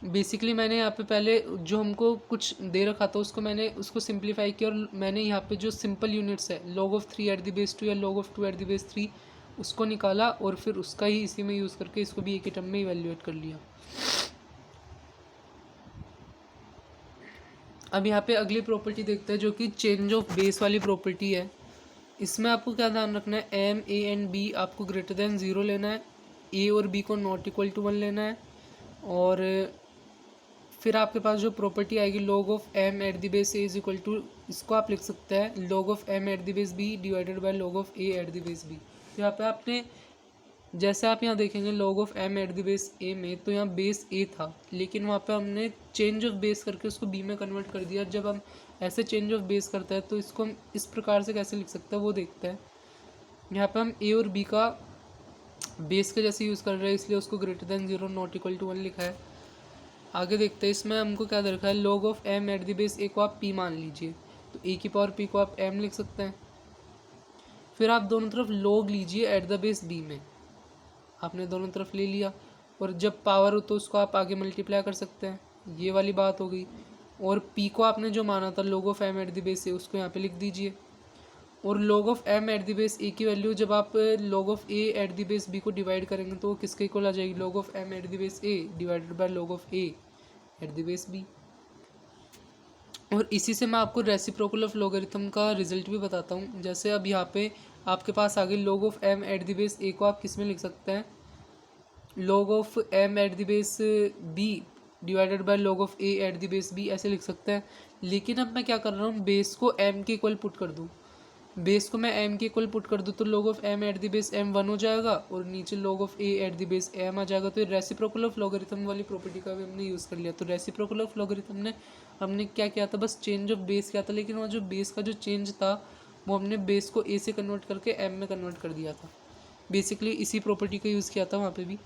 बेसिकली मैंने यहाँ पे पहले जो हमको कुछ दे रखा था उसको मैंने उसको सिंप्लीफाई किया, और मैंने यहाँ पे जो सिंपल यूनिट्स है log of 3 eight the base 2 या log of 2 at the base 3 उसको निकाला और फिर उसका ही इसी में यूज़ करके इसको भी ए की टर्म में इवेल्युएट कर लिया। अब यहाँ पे अगली प्रॉपर्टी देखते हैं जो कि चेंज ऑफ बेस वाली प्रॉपर्टी है। इसमें आपको क्या ध्यान रखना है, एम ए एंड बी आपको ग्रेटर देन 0 लेना है, ए और बी को नॉट इक्वल टू 1 लेना है। और फिर आपके पास जो प्रॉपर्टी आएगी log of M at the base a is equal to, इसको आप लिख सकते हैं log of M at the base b divided by log of A at the base b. तो यहाँ पे आपने जैसे आप यहाँ देखेंगे log of m at the base a में, तो यहाँ बेस a था, लेकिन वहाँ पे हमने चेंज ऑफ बेस करके उसको b में कन्वर्ट कर दिया। जब हम ऐसे चेंज ऑफ बेस करते हैं तो इसको हम इस प्रकार से कैसे लिख सकते हैं वो देखते हैं। यहाँ पे हम a और b का बेस के जैसे यूज़ कर रहे हैं, इसलिए उसको greater than 0 not equal to 1 लिखा है। आगे देखते हैं, इसमें हमको क्या दे रखा है, log of m at the base a को आप p मान लीजिए, तो a की पावर p को आप m लिख सकते हैं। फिर आप दोनों तरफ log लीजिए एट द बेस b में, आपने दोनों तरफ ले लिया, और जब पावर हो तो उसको आप आगे मल्टीप्लाई कर सकते हैं, ये वाली बात हो गई। और p को आपने जो माना था log of m at the base a, उसको यहाँ पे लिख दीजिए। और log of m at the base a की वैल्यू जब आप log of a at the base b को डिवाइड करेंगे तो वो किसके इक्वल आ जाएगी, log of m at the base a divided by log of a at the base b। और इसी से मैं आपको रेसिप्रोकल ऑफ लॉगरिथम का रिजल्ट भी बताता हूँ। जैसे अब यहाँ पे आपके पास आ गई log of m at the base a को आप किस में लिख सकते हैं, log of m at the base b divided by log of a at the base b, ऐसे लिख सकते हैं। लेकिन अब मैं क्या कर रहा हूँ, बेस को m के इक्वल पुट कर दूँ, बेस को मैं m के इक्वल पुट कर दूँ तो log of m at the base m 1 हो जाएगा, और नीचे log of a at the base m आ जाएगा। तो रेसिप्रोकल ऑफ लॉगरिथम वाली प्रॉपर्टी का भी हमने यूज़ कर लिया। तो रेसिप्रोकल ऑफ लॉगरिथम ने हमने क्या किया था, बस चेंज ऑफ बेस किया था, लेकिन वहाँ जो बेस का जो चेंज था वो हमने बेस को a से कन्वर्ट करके m में कन्वर्ट कर दिया था। बेसिकली इसी प्रॉपर्टी का यूज़ किया था वहाँ पे भी।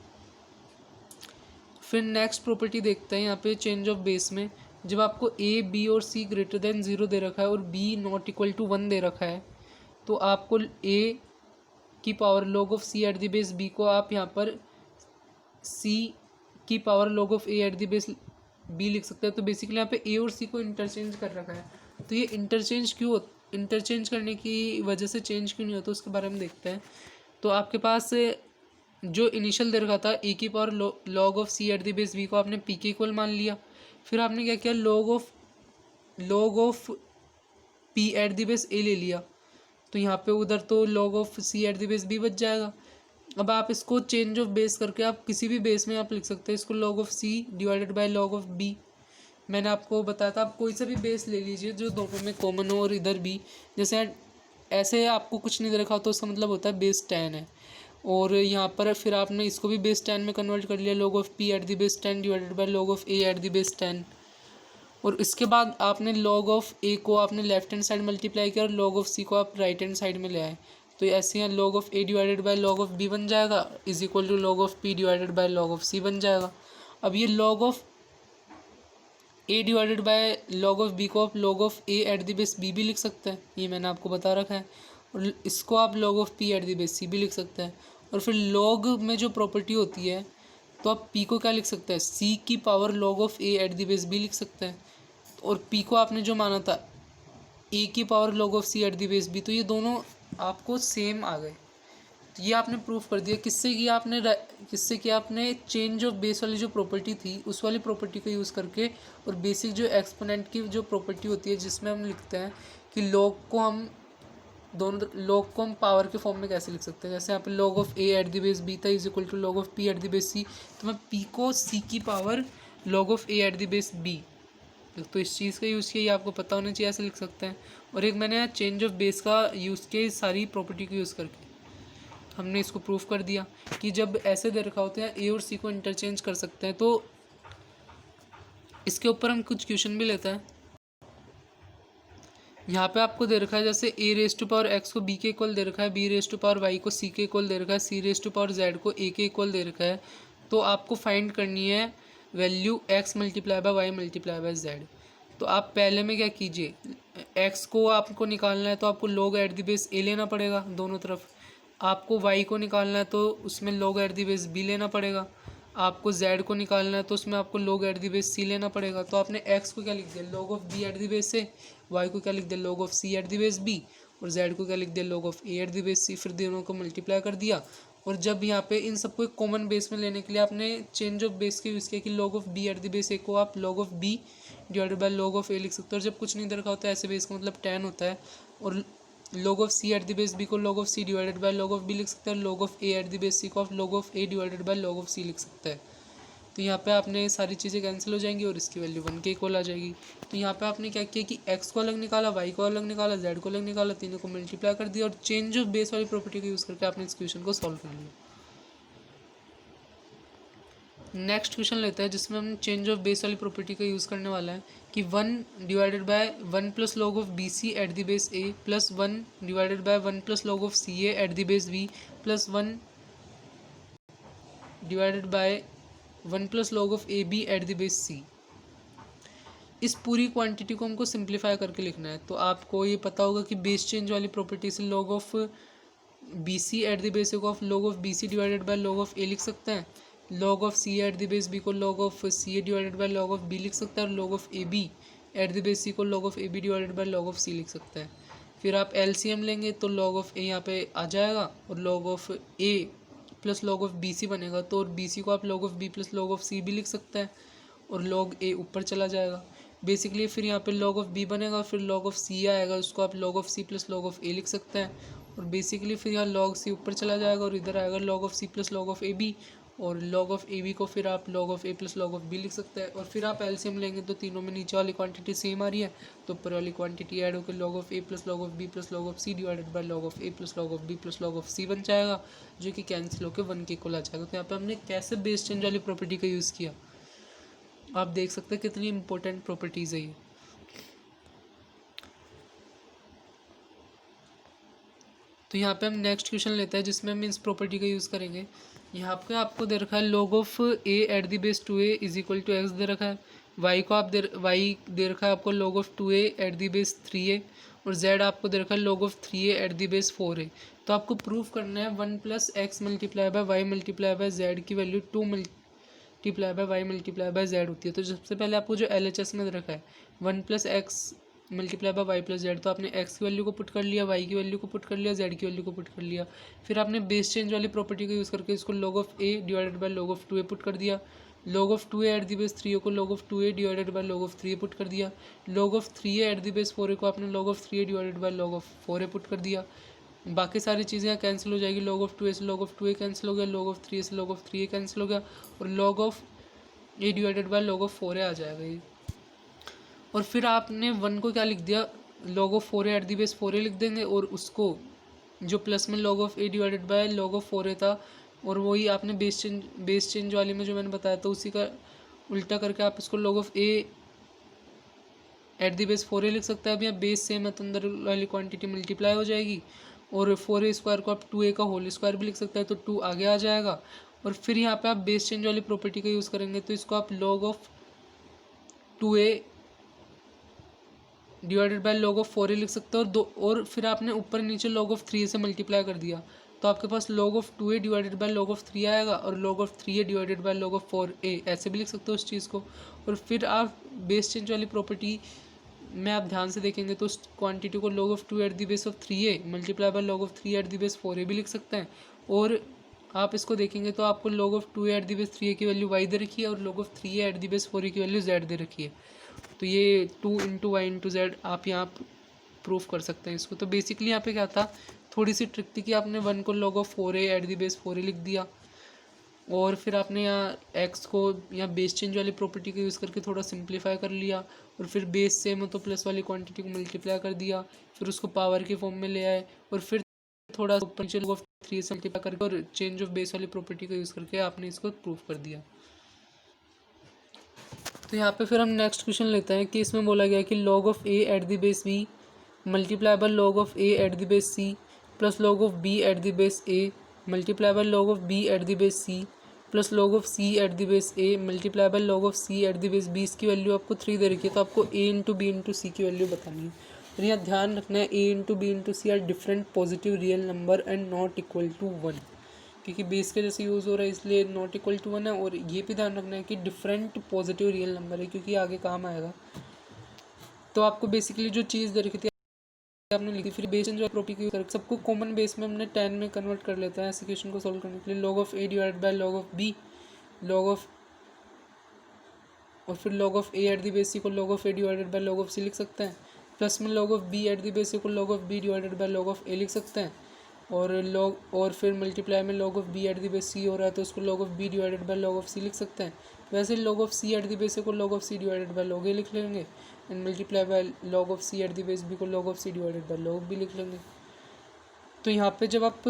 फिर नेक्स्ट प्रॉपर्टी देखते हैं यहाँ पे चेंज ऑफ बेस में। जब आपको a b और c ग्रेटर देन 0 दे रखा है और b नॉट इक्वल टू 1 दे रखा है, तो आपको a की power log of c eight the base b को आप यहाँ पर c की power log of a at the base b लिख सकते हैं। तो बेसिकली यहाँ पे a और c को इंटरचेंज कर रखा है, तो ये इंटरचेंज क्यों, इंटरचेंज करने की वजह से चेंज क्यों नहीं होता उसके बारे में देखते हैं। तो आपके पास जो इनिशियल दे रखा था a की power log of c eight the base b को आपने p के इक्वल मान लिया। फिर आपने क्या किया, log of p at the base a ले लिया, तो यहाँ पे उधर तो log of c eight the base b बच जाएगा। अब आप इसको चेंज ऑफ बेस करके आप किसी भी बेस में आप लिख सकते हैं इसको, log of c divided by log of b। मैंने आपको बताया था आप कोई सा भी बेस ले लीजिए जो दोनों में कॉमन हो, और इधर भी जैसे ऐसे आपको कुछ नहीं दे रखा तो उसका मतलब होता है बेस 10 है। और यहाँ पर फिर आपने इसको भी बेस 10 में कन्वर्ट कर लिया, log of p at the base 10 divided by log of a at the base 10। और इसके बाद आपने log ऑफ a को आपने लेफ्ट हैंड साइड मल्टीप्लाई किया और log ऑफ c को आप राइट हैंड साइड में ले आए, तो ऐसे यहाँ log of a divided by log of b बन जाएगा is equal to log of p divided by log of c बन जाएगा। अब ये log of a divided by log of b को आप log of a at the base b भी लिख सकते हैं, ये मैंने आपको बता रखा है। और इसको आप log of p at the base c भी लिख सकते हैं। और फिर log में जो प्रॉपर्टी होती है, तो आप p को क्या लिख सकते हैं, c की power log of a at the base b लिख सकते हैं। और p को आपने जो माना था a की power log of c eight the base b, तो ये दोनों आपको सेम आ गए। तो ये आपने प्रूफ कर दिया, किससे कि आपने चेंज ऑफ बेस वाली जो प्रॉपर्टी थी उस वाली प्रॉपर्टी को यूज़ करके, और बेसिक जो एक्सपोनेंट की जो प्रॉपर्टी होती है जिसमें हम लिखते हैं कि log को हम पावर के फॉर्म में कैसे लिख सकते हैं। जैसे यहाँ पे log of a at the base b था is equal to log of p at the base c, तो मैं p को c की power log of a at the base b, तो इस चीज़ का यूज़ किया, ये आपको पता होना चाहिए, ऐसे लिख सकते हैं। और एक मैंने चेंज ऑफ बेस का यूज़ किया सारी प्रॉपर्टी को यूज़ करके, हमने इसको प्रूफ कर दिया कि जब ऐसे दे रखा होते हैं a और c को इंटरचेंज कर सकते हैं। तो इसके ऊपर हम कुछ क्वेश्चन भी लेते हैं। यहाँ पे आपको दे रखा है जैसे a raise to power x को b के इक्वल दे रखा है, b raise to power y को c के इक्वल दे रखा है, c raise to power z को a के इक्वल दे रखा है। तो आपको फाइंड करनी है value x multiply by Y multiply by z। तो आप पहले में क्या कीजिए, x को आपको निकालना है तो आपको log at the base a लेना पड़ेगा दोनों तरफ। आपको y को निकालना है तो उसमें log at the base b लेना पड़ेगा। आपको z को निकालना है तो उसमें आपको log at the base c लेना पड़ेगा। तो आपने x को क्या लिख दिया, log of b at the base a, y को क्या लिख दिया, log of c eight the base b, और z को क्या लिख दिया, log of a at the base c। फिर दोनों को मल्टीप्लाई कर दिया, और जब यहाँ पे इन सबको एक कॉमन बेस में लेने के लिए आपने चेंज ऑफ बेस के यूज़ किया कि log of b at the base a को आप log of b divided by log of a लिख सकते हो। और जब कुछ नहीं दरकार होता है ऐसे बेस का मतलब 10 होता है, और log of c eight the base b को log of c divided by log of b लिख सकते हैं, log of a at the base c को आप log of a divided by log of c लिख सकते हैं। तो यहाँ पे आपने सारी चीज़ें कैंसिल हो जाएंगी और इसकी वैल्यू 1 के इक्वल आ जाएगी। तो यहाँ पे आपने क्या किया कि x को अलग निकाला, y को अलग निकाला, z को अलग निकाला, तीनों को मल्टीप्लाई कर दिया और चेंज ऑफ बेस वाली प्रॉपर्टी को यूज़ करके आपने इस क्वेश्चन को सॉल्व कर लिया। नेक्स्ट क्वेश्चन लेते हैं जिसमें हम चेंज ऑफ बेस वाली प्रॉपर्टी का यूज़ करने वाला है कि 1 divided by 1 plus log of B C at the base A plus 1 divided by 1 plus log of C A at the base B plus 1 divided by 1 plus log of A B at the base C. इस पूरी क्वांटिटी को हमको सिंप्लीफाई करके लिखना है। तो आपको ये पता होगा कि बेस चेंज वाली प्रॉपर्टी से log of B C at the base of log of B C divided by log of A लिख सकते हैं। Log of C at the base B को log of C A divided by log of B लिख सकते हैं और log of A B at the base C को log of A B divided by log of C लिख सकते हैं। फिर आप एलसीएम लेंगे तो लॉग ऑफ ए यहाँ पे आ जाएगा और log of A plus log of B C बनेगा। तो और बी सी को आप log of B plus log of C भी लिख सकते हैं और लॉग ए ऊपर चला जाएगा बेसिकली। फिर यहाँ पे लॉग ऑफ बी बनेगा, फिर लॉग ऑफ सी आएगा, उसको आप log of C plus log of A लिख सकते हैं और बेसिकली फिर यहाँ लॉग सी ऊपर चला जाएगा और इधर आएगा log of C plus log of A b और लॉग ऑफ ए बी को फिर आप log of A plus log of B लिख सकते हैं। और फिर आप एलसीएम लेंगे तो तीनों में नीचे वाली क्वांटिटी सेम आ रही है तो ऊपर वाली क्वांटिटी ऐड होकर log of A plus log of B plus log of C divided by log of A plus log of B plus log of C बन जाएगा जो कि कैंसिल होकर 1 के इक्वल आ जाएगा। तो यहाँ पे हमने कैसे बेस चेंज वाली प्रॉपर्टी का यूज़ किया आप देख सकते हैं कितनी इंपॉर्टेंट प्रॉपर्टीज़ है ये। तो यहाँ पे हम नेक्स्ट क्वेश्चन लेते हैं जिसमें हम इस प्रॉपर्टी का यूज़ करेंगे। यहाँ पे आपको दे रखा है log of A at the base 2a is equal to X दे रखा है। वाई को आप वाई दे रखा है आपको log of 2a at the base 3a और z आपको दे रखा है log of 3a at the base 4a। तो आपको प्रूफ करना है 1 plus x multiply by Y multiply by Z की value 2 multiply by Y multiply by Z होती है। तो सबसे पहले आपको जो LHS में दे रखा है 1 plus x multiply by y plus z, तो आपने एक्स की वैल्यू को पुट कर लिया, वाई की वैल्यू को पुट कर लिया, जेड की वैल्यू को पुट कर लिया। फिर आपने बेस चेंज वाली प्रॉपर्टी का यूज़ करके इसको log of A divided by log of 2a put कर दिया। Log of 2a at the base 3a को log of 2a divided by log of 3a put कर दिया। Log of 3a at the base 4a को आपने log of 3a divided by log of 4a put कर दिया। बाकी सारी चीज़ें यहाँ कैंसिल हो जाएगी, लॉग ऑफ 2a से लॉग ऑफ 2a कैंसिल हो गया, लॉग ऑफ 3a से लॉग ऑफ 3a कैंसिल हो गया और log of A divided by log of 4a आ जाएगा ये। और फिर आपने 1 को क्या लिख दिया, log of 4a eight the base 4a लिख देंगे और उसको जो प्लस में log of a divided by log of 4a था और वही आपने बेस चेंज वाले में जो मैंने बताया था उसी का उल्टा करके आप इसको log of a eight the base 4a लिख सकते हैं। अब यहाँ बेस सेम है तो अंदर वाली क्वांटिटी मल्टीप्लाई हो जाएगी और 4a स्क्वायर को आप 2a का होल स्क्वायर भी लिख सकते हैं तो 2 आगे आ जाएगा। और फिर यहाँ पे आप बेस चेंज वाली प्रॉपर्टी का यूज़ करेंगे तो इसको आप log of 2a divided by log of 4a लिख सकते हो और फिर आपने ऊपर नीचे लॉग ऑफ 3a से मल्टीप्लाई कर दिया तो आपके पास log of 2a divided by log of 3 आएगा और log of 3a divided by log of 4a ऐसे भी लिख सकते हो उस चीज़ को। और फिर आप बेस चेंज वाली प्रॉपर्टी में आप ध्यान से देखेंगे तो उस क्वांटिटी को log of 2 at the base of 3a multiply by log of 3 eight the base 4a भी लिख सकते हैं। और आप इसको देखेंगे तो आपको log of 2 at the base 3a की वैल्यू y दे रखी है और log of 3a at the base 4a की वैल्यू z दे रखी है। तो ये 2 इंटू वाई इंटू जेड आप यहाँ प्रूफ कर सकते हैं इसको। तो बेसिकली यहाँ पे क्या था, थोड़ी सी ट्रिक थी कि आपने 1 को log of 4a eight the base 4a लिख दिया और फिर आपने यहाँ x को यहाँ बेस चेंज वाली प्रॉपर्टी का यूज़ करके थोड़ा सिंप्लीफाई कर लिया और फिर बेस सेम हो तो प्लस वाली क्वांटिटी को मल्टीप्लाई कर दिया, फिर उसको पावर के फॉर्म में ले आए और फिर थोड़ा ऊपर नीचे लॉग ऑफ 3 से मल्टीप्लाई करके और चेंज ऑफ बेस वाली प्रॉपर्टी का यूज़ करके आपने इसको प्रूफ कर दिया। तो यहाँ पे फिर हम नेक्स्ट क्वेश्चन लेते हैं कि इसमें बोला गया कि log of A at the base b multiply by log of A at the base c plus log of B at the base a multiply by log of B at the base c plus log of C at the base a multiply by log of C at the base b. इसकी वैल्यू आपको 3 दे रखी है तो आपको a into b into c की वैल्यू बतानी है। और यहाँ ध्यान रखना है a into b into c are different positive real number and not equal to 1 क्योंकि बेस के जैसे यूज़ हो रहा है इसलिए नॉट इक्वल टू 1 है। और ये भी ध्यान रखना है कि डिफरेंट पॉजिटिव रियल नंबर है क्योंकि आगे काम आएगा। तो आपको बेसिकली जो चीज़ दे रखी थी आपने लिखी, फिर बेस चेंज प्रॉपर्टी यूज करके सबको कॉमन बेस में हमने 10 में कन्वर्ट कर लेते हैं ऐसे क्वेश्चन को सॉल्व करने के लिए। Log of A divided by log of B log of और फिर log of A at the base C को log of A divided by log of C लिख सकते हैं प्लस में log of B at the base C को log of B divided by log of A लिख सकते हैं और फिर मल्टीप्लाई में log of B at the base C हो रहा है तो उसको log of B divided by log of C लिख सकते हैं। वैसे log of C at the base को log of C divided by log A लिख लेंगे and multiply by log of C at the base B को log of C divided by log B लिख लेंगे। तो यहाँ पे जब आप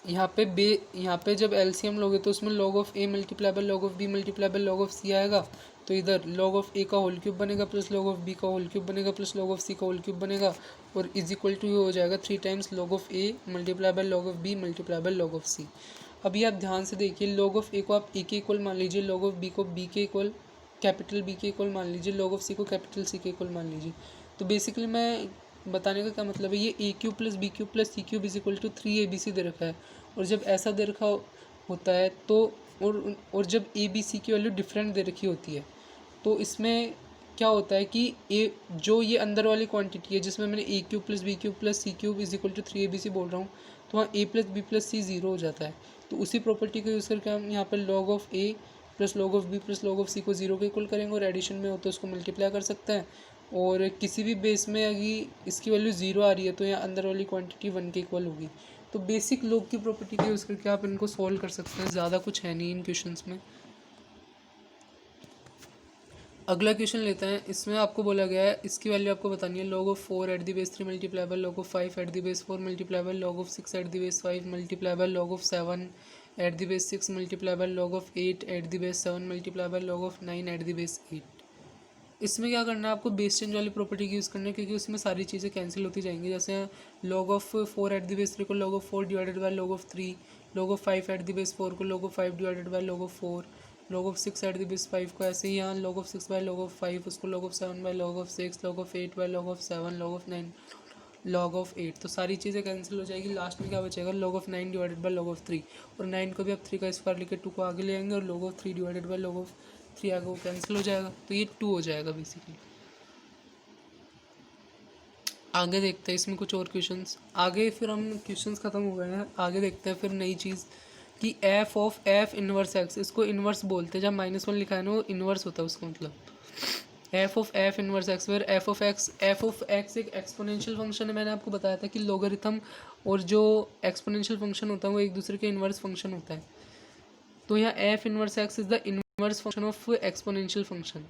यहाँ पे जब एलसीएम लोगे तो उसमें log of A multiply by log of B multiply by log of C आएगा। तो इधर log ऑफ ए का होल क्यूब बनेगा प्लस log ऑफ बी का होल क्यूब बनेगा प्लस log ऑफ सी का होल क्यूब बनेगा, और इज इक्वल टू हो जाएगा 3 times log of A multiply by log of B multiply by log of C. अभी आप ध्यान से देखिए, log ऑफ ए को आप ए के इक्वल मान लीजिए, log ऑफ बी को बी के इक्वल कैपिटल बी के इक्वल मान लीजिए, log ऑफ सी को कैपिटल सी के इक्वल मान लीजिए। तो बेसिकली मैं बताने का क्या मतलब है, ये ए cube plus B cube plus C cube is equal to 3 ABC दे रखा है। और जब ऐसा दे रखा होता है तो और जब ए बी सी की वैल्यू डिफरेंट दे रखी होती है तो इसमें क्या होता है कि ए जो ये अंदर वाली क्वांटिटी है जिसमें मैंने A cube plus B cube plus C cube is equal to 3ABC बोल रहा हूँ, तो वहाँ A plus B plus C zero हो जाता है। तो उसी प्रॉपर्टी को यूज़ करके हम यहाँ पर log of A plus log of B plus log of C को ज़ीरो के इक्वल करेंगे, और एडिशन में हो तो उसको मल्टीप्लाई कर सकते हैं। और किसी भी बेस में अगर इसकी वैल्यू ज़ीरो आ रही है तो यहाँ अंदर वाली क्वांटिटी 1 के इक्वल होगी। तो बेसिक log की प्रॉपर्टी का यूज़ करके आप इनको सॉल्व कर सकते हैं, ज़्यादा कुछ है नहीं इन क्वेश्चंस में। अगला क्वेश्चन लेते हैं। इसमें आपको बोला गया है इसकी वैल्यू आपको बतानी है, log of 4 at the base 3 multiply by log of 5 at the base 4 multiply by log of 6 at the base 5 multiply by log of 7 eight the base 6 multiply by log of 8 at the base 7 multiply by log of 9 eight the base 8। इसमें क्या करना है आपको, बेस चेंज वाली प्रॉपर्टी की यूज़ करना है, क्योंकि उसमें सारी चीज़ें कैंसिल होती जाएंगी। जैसे log of 4 at the base 3 को log of 4 divided by log of 3, log of 5 at the base 4 को log of 5 divided by log of 4, log of 6 at the base 5 को ऐसे ही यहाँ log of 6 by log of 5, उसको log of 7 by log of 6, log of 8 by log of 7, log of 9 log of 8। तो सारी चीज़ें कैंसिल हो जाएगी, लास्ट में क्या बचेगा, log of 9 divided by log of 3, और 9 को भी आप 3 का स्क्वायर लेके 2 को आगे ले आएंगे, और log of 3 divided by log of 3 आगे वो कैंसिल हो जाएगा, तो ये 2 हो जाएगा बेसिकली। आगे देखते हैं इसमें कुछ और क्वेश्चंस। आगे फिर हम क्वेश्चंस ख़त्म हो गए हैं, आगे देखते हैं फिर नई चीज़ कि F of f inverse x, इसको इनवर्स बोलते हैं। जब -1 लिखा है ना वो इनवर्स होता है उसका मतलब। F of f inverse x, फिर एफ ऑफ एक्स एक एक्सपोनेंशियल फंक्शन है। मैंने आपको बताया था कि लोगरिथम और जो एक्सपोनेंशियल फंक्शन होता है वो एक दूसरे के इनवर्स फंक्शन होता है। तो यहाँ F inverse x is the inverse function of exponential function.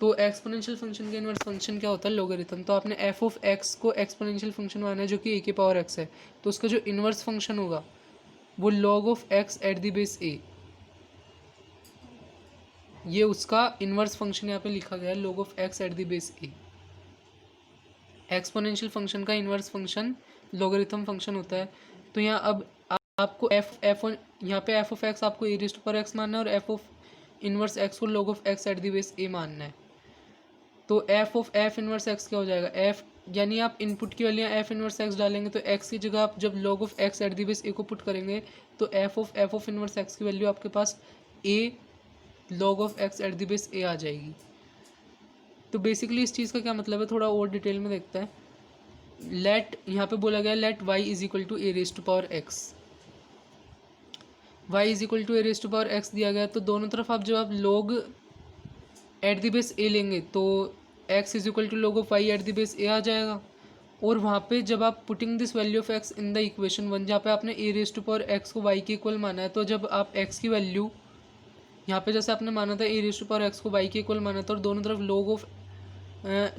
तो एक्सपोनेंशियल फंक्शन के इनवर्स फंक्शन क्या होता है, लोगरिथम। तो आपने एफ ऑफ एक्स को एक्सपोनेंशियल फंक्शन माना है जो कि ए के पावर एक्स है, तो उसका जो इनवर्स फंक्शन होगा वो log of x at the base A, ये उसका इनवर्स फंक्शन यहाँ पे लिखा गया है, log of x at the base A. Exponential function का इनवर्स फंक्शन लोगरिथम फंक्शन होता है। तो यहाँ अब आपको एफ यहाँ पे एफ ऑफ एक्स आपको a raised to power x मानना है, और एफ ऑफ इनवर्स एक्स को log of x at the base a मानना है। तो f of f inverse x क्या हो जाएगा, एफ यानी आप इनपुट की वैल्यू एफ इनवर्स एक्स डालेंगे तो एक्स की जगह आप जब log of x at the base a को पुट करेंगे तो एफ ऑफ इनवर्स एक्स की वैल्यू आपके पास a log of x at the base a आ जाएगी। तो बेसिकली इस चीज़ का क्या मतलब है, थोड़ा और डिटेल में देखते हैं। लेट यहाँ पे बोला गया let y is equal to a raise to power x, y is equal to a raise to power x दिया गया। तो दोनों तरफ आप जब आप log at the base a लेंगे तो x is equal to log of y at the base a आ जाएगा। और वहाँ पे जब आप putting this value of x in the equation 1, जहाँ पे आपने a raise to power x को वाई के इक्वल माना है, तो जब आप एक्स की वैल्यू यहाँ पे जैसे आपने माना था a raise to power x को वाई के इक्वल माना था, और दोनों तरफ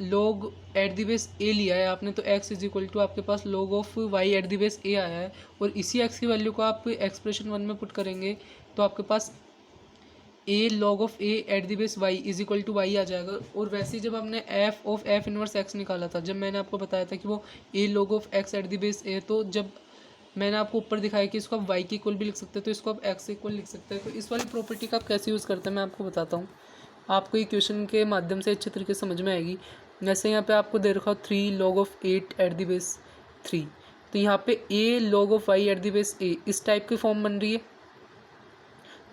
log at the base a लिया है आपने, तो एक्स इज इक्वल टू आपके पास log of y at the base a आया है। और इसी एक्स की वैल्यू को आप एक्सप्रेशन 1 में पुट करेंगे तो आपके पास a log of A at the base y is equal to y आ जाएगा। और वैसे ही जब हमने f of f inverse x निकाला था, जब मैंने आपको बताया था कि वो a log of x at the base ए, तो जब मैंने आपको ऊपर दिखाया कि इसको आप वाई के इक्वल भी लिख सकते हैं, तो इसको आप एक्स के इक्वल लिख सकते हैं। तो इस वाली प्रॉपर्टी का आप कैसे यूज़ करते हैं मैं आपको बताता हूँ, आपको ये क्वेश्चन के माध्यम से अच्छे तरीके से समझ में आएगी। जैसे यहाँ पे आपको दे रखा हो 3 log of 8 at the base 3, तो यहाँ पे a log of y at the base a इस टाइप की फॉर्म बन रही है,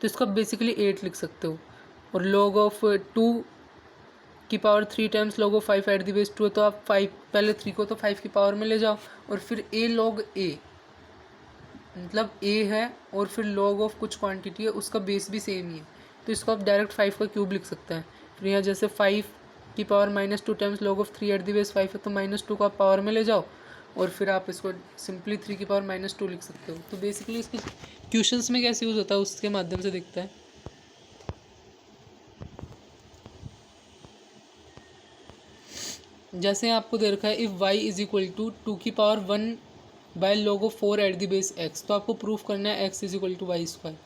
तो इसको आप बेसिकली 8 लिख सकते हो। और log ऑफ 2 की power 3 times log of 5 at the base 2 है, तो आप 5 पहले 3 को तो 5 की पावर में ले जाओ, और फिर a log a मतलब a है और फिर log ऑफ कुछ क्वांटिटी है उसका बेस भी सेम ही है, तो इसको आप डायरेक्ट 5 का क्यूब लिख सकते हैं। फिर यहाँ जैसे 5 की power -2 times log of 3 eight the base 5 है, तो -2 को आप पावर में ले जाओ, और फिर आप इसको सिंपली 3 की पावर -2 लिख सकते हो। तो बेसिकली इसके क्वेश्चंस में कैसे यूज़ होता है उसके माध्यम से देखते हैं। जैसे आपको दे रखा है if y is equal to 2 की power 1 by log of 4 at the base x। तो आपको प्रूफ करना है x is equal to y square.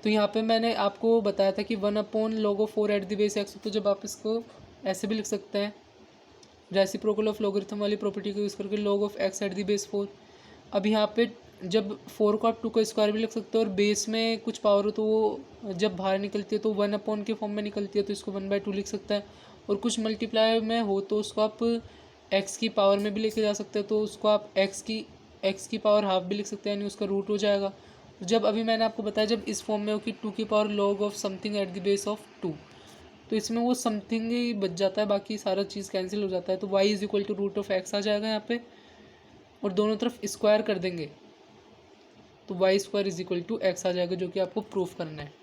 तो यहाँ पे मैंने आपको बताया था कि 1/log of 4 at the base x। तो जब आप इसको ऐसे भी लिख सकते हैं रेसिप्रोकल ऑफ लॉगरिथम वाली प्रॉपर्टी को यूज़ करके log of x at the base 4। अब यहाँ पे जब 4 को आप 2 का स्क्वायर भी लिख सकते हो और बेस में कुछ पावर हो तो वो जब बाहर निकलती है तो 1 के फॉर्म में निकलती है, तो इसको 1/2 लिख सकता है। और कुछ मल्टीप्लाई में हो तो उसको आप x की पावर में भी लेके जा सकते हैं, तो उसको आप x की पावर हाफ भी लिख सकते हैं, यानी उसका रूट हो जाएगा। जब अभी मैंने आपको बताया जब इस फॉर्म में हो कि 2 की power log of something at the base of 2, तो इसमें वो समथिंग ही बच जाता है, बाकी सारा चीज़ कैंसिल हो जाता है। तो y is equal to root of x आ जाएगा यहाँ पे, और दोनों तरफ स्क्वायर कर देंगे तो y square is equal to x आ जाएगा, जो कि आपको प्रूफ करना है।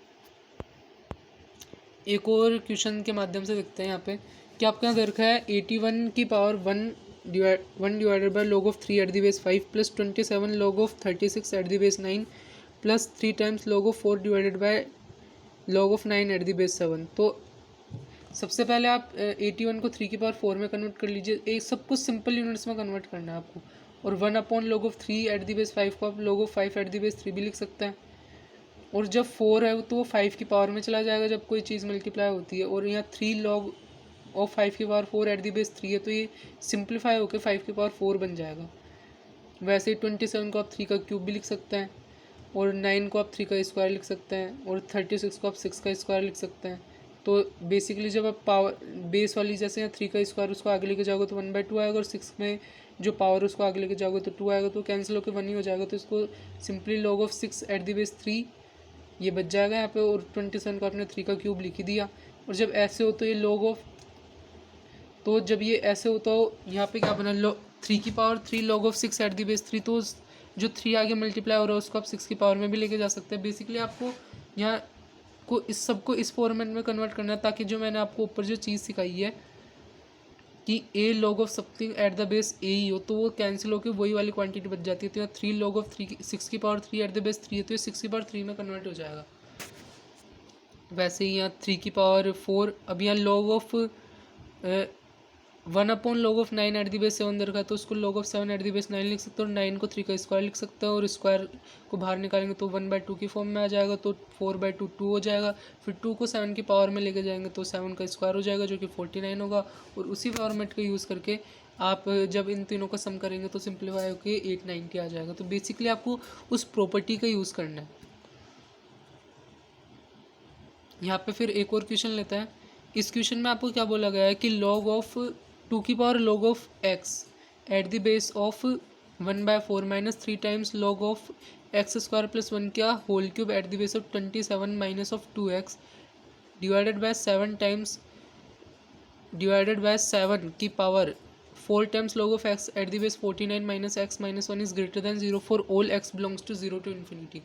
एक और क्वेश्चन के माध्यम से देखते हैं यहाँ पे कि आपके यहाँ दे रखा है 81 की power 1 divided by log of 3 eight the base 5 plus 27 log of 36 eight the base 9 plus 3 times log of 4 divided by log of 9 eight the base 7। तो सबसे पहले आप 81 को 3 की पावर 4 में कन्वर्ट कर लीजिए। एक सब कुछ सिंपल यूनिट्स में कन्वर्ट करना है आपको। और 1/log of 3 eight the base 5 को आप log of 5 at the base 3 भी लिख सकते हैं। और जब 4 है तो वो 5 की पावर में चला जाएगा जब कोई चीज़ मल्टीप्लाई होती है। और यहाँ 3 log ऑफ 5 की पावर 4 एट द बेस 3 है, तो ये सिंप्लीफाई होकर 5 की पावर 4 बन जाएगा। वैसे ही 27 को आप 3 का क्यूब भी लिख सकते हैं, और 9 को आप 3 का स्क्वायर लिख सकते हैं, और 36 को आप 6 का स्क्वायर लिख सकते हैं। तो बेसिकली जब आप पावर बेस वाली जैसे यहाँ 3 का स्क्वायर उसको आगे लेके जाओगे तो 1/2 आएगा, और 6 में जो पावर उसको आगे लेके जाओगे तो 2 आएगा, तो कैंसिल होकर 1 ही हो जाएगा। तो इसको simply log of 6 at the base 3 ये बच जाएगा यहाँ पे। और 27 को आपने 3 का क्यूब लिख ही दिया। और जब ऐसे हो तो ये log ऑफ, तो जब ये ऐसे हो तो यहाँ पे क्या बना 3 की power 3 log of 6 at the base 3। तो जो 3 आगे मल्टीप्लाई हो रहा है उसको आप 6 की पावर में भी लेके जा सकते हैं। बेसिकली आपको यहाँ को इस सबको इस फॉर्मेट में कन्वर्ट करना है, ताकि जो मैंने आपको ऊपर जो चीज़ सिखाई है कि a log of something at the base a ही हो, तो वो कैंसिल होकर वही वाली क्वांटिटी बच जाती है। तो यहाँ 3 log ऑफ 6 की पावर 3 एट द बेस 3 है, तो ये 6 की पावर 3 में कन्वर्ट हो जाएगा। वैसे ही यहाँ 3 की पावर 4, अब यहाँ log of 1/log of 9 eight the base 7 दे रखा है, तो उसको log of 7 eight the base 9 लिख सकते हो, और 9 को 3 का स्क्वायर लिख सकते हो, और स्क्वायर को बाहर निकालेंगे तो 1/2 की फॉर्म में आ जाएगा, तो 4/2 2 हो जाएगा। फिर 2 को 7 की पावर में लेके जाएंगे तो 7 का स्क्वायर हो जाएगा, जो कि 49 होगा। और उसी फॉर्मेट का यूज़ करके आप जब इन तीनों का सम करेंगे तो सिंप्लीफाई होकर 890 आ जाएगा। तो बेसिकली आपको उस प्रॉपर्टी का यूज़ करना है। यहाँ पे फिर एक और क्वेश्चन लेते हैं। इस क्वेश्चन में आपको क्या बोला गया है कि log ऑफ 2 की power log of x at the base of 1/4 minus 3 times log of x square plus 1 का whole cube at the base of 27 minus of 2x divided by 7 times divided by 7 की power 4 times log of x at the base 49 minus x minus 1 is greater than 0 for all x belongs to 0 to infinity.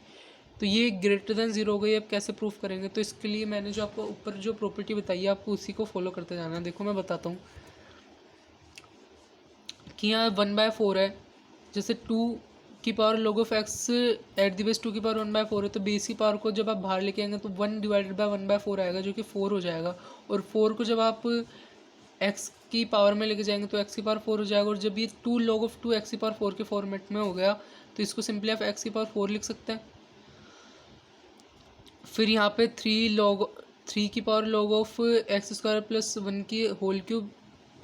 तो ये ग्रेटर देन 0 हो गई। अब कैसे प्रूफ करेंगे? तो इसके लिए मैंने जो आपको ऊपर जो प्रॉपर्टी बताई है आपको उसी को फॉलो करते जाना है। देखो मैं बताता हूँ कि यहाँ 1/4 है, जैसे 2 की power log of x at the base 2 की पावर 1/4 है, तो बेस की पावर को जब आप बाहर लेके आएंगे तो 1 डिवाइडेड बाय 1/4 आएगा, जो कि 4 हो जाएगा। और 4 को जब आप x की पावर में लेके जाएंगे तो x की पावर 4 हो जाएगा। और जब ये 2 log ऑफ 2 x की पावर 4 के फॉर्मेट में हो गया तो इसको सिंपली आप x की पावर 4 लिख सकते हैं। फिर यहाँ पे 3 की power log of x square plus 1 की whole cube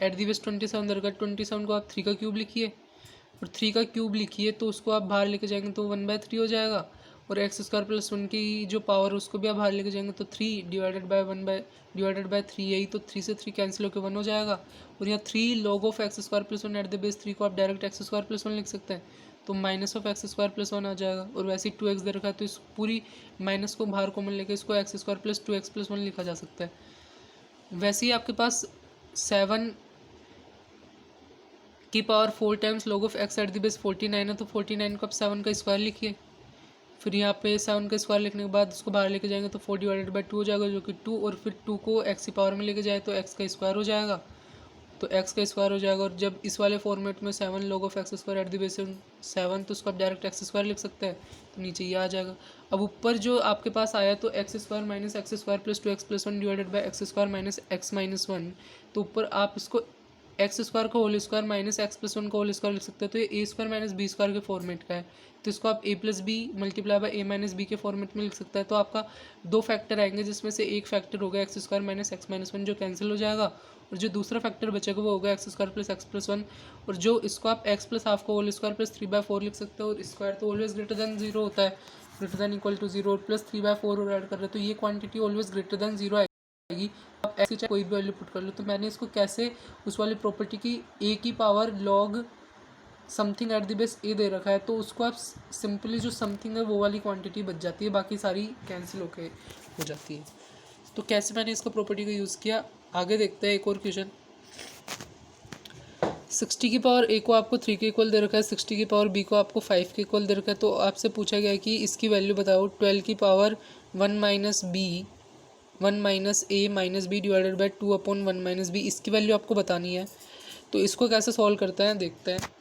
at the base 27 दरकार 27 को आप 3 का क्यूब लिखिए, और 3 का क्यूब लिखिए तो उसको आप बाहर लेके जाएंगे तो 1/3 हो जाएगा। और एक्स स्क्वायर प्लस 1 की जो पावर है उसको भी आप बाहर लेके जाएंगे तो 3 डिवाइडेड बाय 3 यही, तो 3 से 3 कैंसिल होकर 1 हो जाएगा। और यहाँ 3 log of x square plus 1 eight the base 3 को आप डायरेक्ट एक्स स्क्वायर प्लस 1 लिख सकते हैं, तो minus of x square plus 1 आ जाएगा। और वैसे ही 2x दे रखा है तो इस पूरी माइनस को बाहर कॉमन लेके इसको x square plus 2x plus 1 लिखा जा सकता है। वैसे ही आपके पास 7 की power 4 times log of x at the base 49 है, तो 49 को आप 7 का स्क्वायर लिखिए। फिर यहाँ पे 7 का स्क्वायर लिखने के बाद उसको बाहर लेके जाएंगे तो 4 डिवाइडेड बाय 2 हो जाएगा, जो कि 2। और फिर 2 को x की पावर में लेके जाए तो x का स्क्वायर हो जाएगा, तो x का स्क्वायर हो जाएगा। और जब इस वाले फॉर्मेट में 7 log of x square eight the base 7, तो उसको आप डायरेक्ट एक्स स्क्वायर लिख सकते हैं, तो नीचे ये आ जाएगा। अब ऊपर जो आपके पास आया तो x square minus x square plus 2x plus 1 divided by x square minus x minus 1, तो ऊपर आप इसको एक्स स्क्वायर का whole square minus x plus one का होल स्क्वायर लिख सकते हैं, तो ये a square minus b square के फॉर्मेट का है, तो इसको आप a plus b multiply by a minus b के फॉर्मेट में लिख सकता है। तो आपका दो फैक्टर आएंगे, जिसमें से एक फैक्टर होगा x square minus x minus one जो कैंसिल हो जाएगा, और जो दूसरा फैक्टर बचेगा वो होगा x square plus x plus one, और जो इसको आप एक्स प्लस हाफ का होल स्क्वायर प्लस 3/4 लिख सकते हो, और स्क्वायर तो ऑलवेज ग्रेटर देन जीरो होता है, greater than equal to zero, और प्लस 3/4 और ऐड कर रहे हो तो ये quantity always greater than zero आएगी। आप एक्स की चाहे कोई भी वैल्यू पुट कर लो। तो मैंने इसको कैसे उस वाली प्रॉपर्टी की ए की power log something at the base a दे रखा है, तो उसको आप सिंपली जो समथिंग है वो वाली क्वांटिटी बच जाती है, बाकी सारी कैंसिल होके हो जाती है। तो कैसे मैंने इसको प्रॉपर्टी को यूज़ किया आगे देखते हैं। एक और क्वेश्चन, 60 की पावर ए को आपको 3 के इक्वल दे रखा है, 60 की पावर बी को आपको 5 के इक्वल दे रखा है। तो आपसे पूछा गया है कि इसकी वैल्यू बताओ 12 की power 1 minus a minus b divided by 2/1 minus b, इसकी वैल्यू आपको बतानी है। तो इसको कैसे सॉल्व करते हैं देखते हैं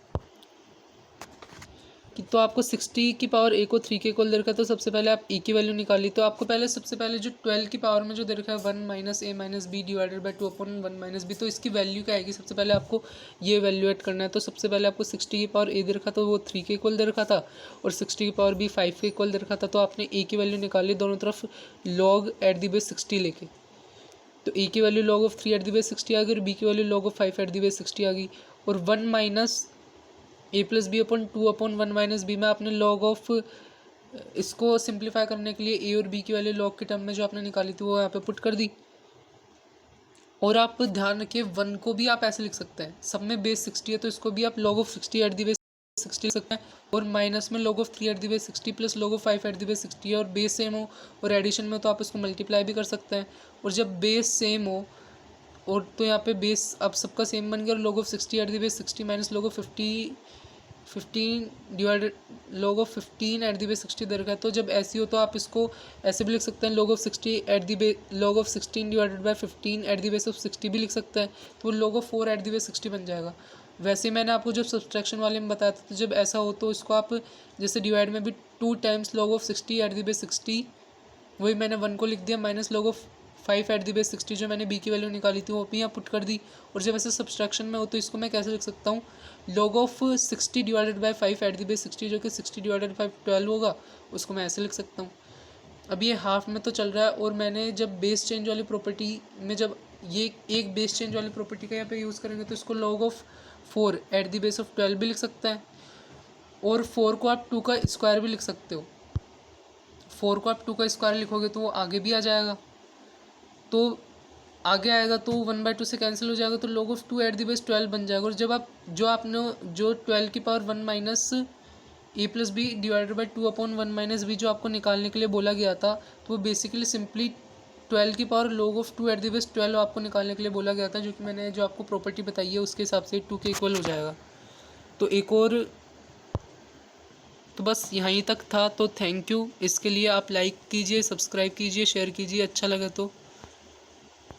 कि तो आपको 60 की पावर ए को 3 के इक्वल दे रखा है, तो सबसे पहले आप ए की वैल्यू निकाली। तो आपको पहले सबसे पहले जो 12 की पावर में जो दे रखा है 1 minus a minus b divided by 2/1 minus b, तो इसकी वैल्यू क्या आएगी, सबसे पहले आपको ये वैल्यूएट करना है। तो सबसे पहले आपको 60 की पावर ए दे रखा तो वो 3 के इक्वल दे रखा था, और 60 की पावर बी 5 के इक्वल दे रखा था। तो आपने ए की वैल्यू निकाली दोनों तरफ लॉग एट दी बेस 60 लेके, तो ए की value log of 3 at the base 60 आ गई, और बी की value log of 5 at the base 60 आ गई, और 1 minus a plus b upon 2/1 minus b में आपने लॉग ऑफ, इसको सिंप्लीफाई करने के लिए ए और बी की वैल्यू लॉग के टर्म में जो आपने निकाली थी वो यहाँ पे पुट कर दी। और आप ध्यान रखिए 1 को भी आप ऐसे लिख सकते हैं, सब में बेस 60 है तो इसको भी आप log of 60 eight the base 60 लिख सकते हैं, और माइनस में log of 3 at the base 60 plus log of 5 at the base 60 है, और बेस सेम हो और एडिशन में तो आप इसको मल्टीप्लाई भी कर सकते हैं। और जब बेस सेम हो और तो यहाँ पे बेस अब सबका सेम बन गया, और log of 60 eight the base 60 minus log of 15 divided log of 15 eight the base 60 दे रखा है। तो जब ऐसी हो तो आप इसको ऐसे भी लिख सकते हैं, log of 60 eight the base log of 16 divided by 15 eight the base of 60 भी लिख सकते हैं, तो log of 4 eight the base 60 बन जाएगा। वैसे मैंने आपको जब सब्सट्रैक्शन वाले में बताया था, तो जब ऐसा हो तो इसको आप जैसे डिवाइड में भी 2 times log of 60 eight the base 60, वही मैंने 1 को लिख दिया, minus log of 5 at the base 60 जो मैंने बी की वैल्यू निकाली थी वो भी यहाँ पुट कर दी। और जब ऐसे सब्सट्रैक्शन में हो तो इसको मैं कैसे लिख सकता हूँ, log of 60 divided by 5 at the base 60 जो कि 60 डिवाइडेड 5 12 होगा, उसको मैं ऐसे लिख सकता हूँ। अब ये हाफ में तो चल रहा है, और मैंने जब बेस चेंज वाली प्रॉपर्टी में जब ये एक बेस चेंज वाली प्रॉपर्टी का यहाँ पे यूज़ करेंगे तो इसको log of 4 eight the base of 12 भी लिख सकते हैं, और 4 को आप 2 का स्क्वायर भी लिख सकते हो। 4 को आप 2 का स्क्वायर लिखोगे तो वो आगे भी आ जाएगा, तो आगे आएगा तो 1/2 से कैंसिल हो जाएगा, तो log of 2 eight the base 12 बन जाएगा। और जब आप जो आपने जो 12 की power 1 minus a plus b divided by 2/1 minus b जो आपको निकालने के लिए बोला गया था, तो वो बेसिकली सिंपली 12 की power log of 2 eight the base 12 आपको निकालने के लिए बोला गया था, जो कि मैंने जो आपको प्रॉपर्टी बताई है उसके हिसाब से 2 के इक्वल हो जाएगा। तो एक और तो बस यहीं तक था। तो थैंक यू, इसके लिए आप लाइक कीजिए, सब्सक्राइब कीजिए, शेयर कीजिए, अच्छा लगे तो।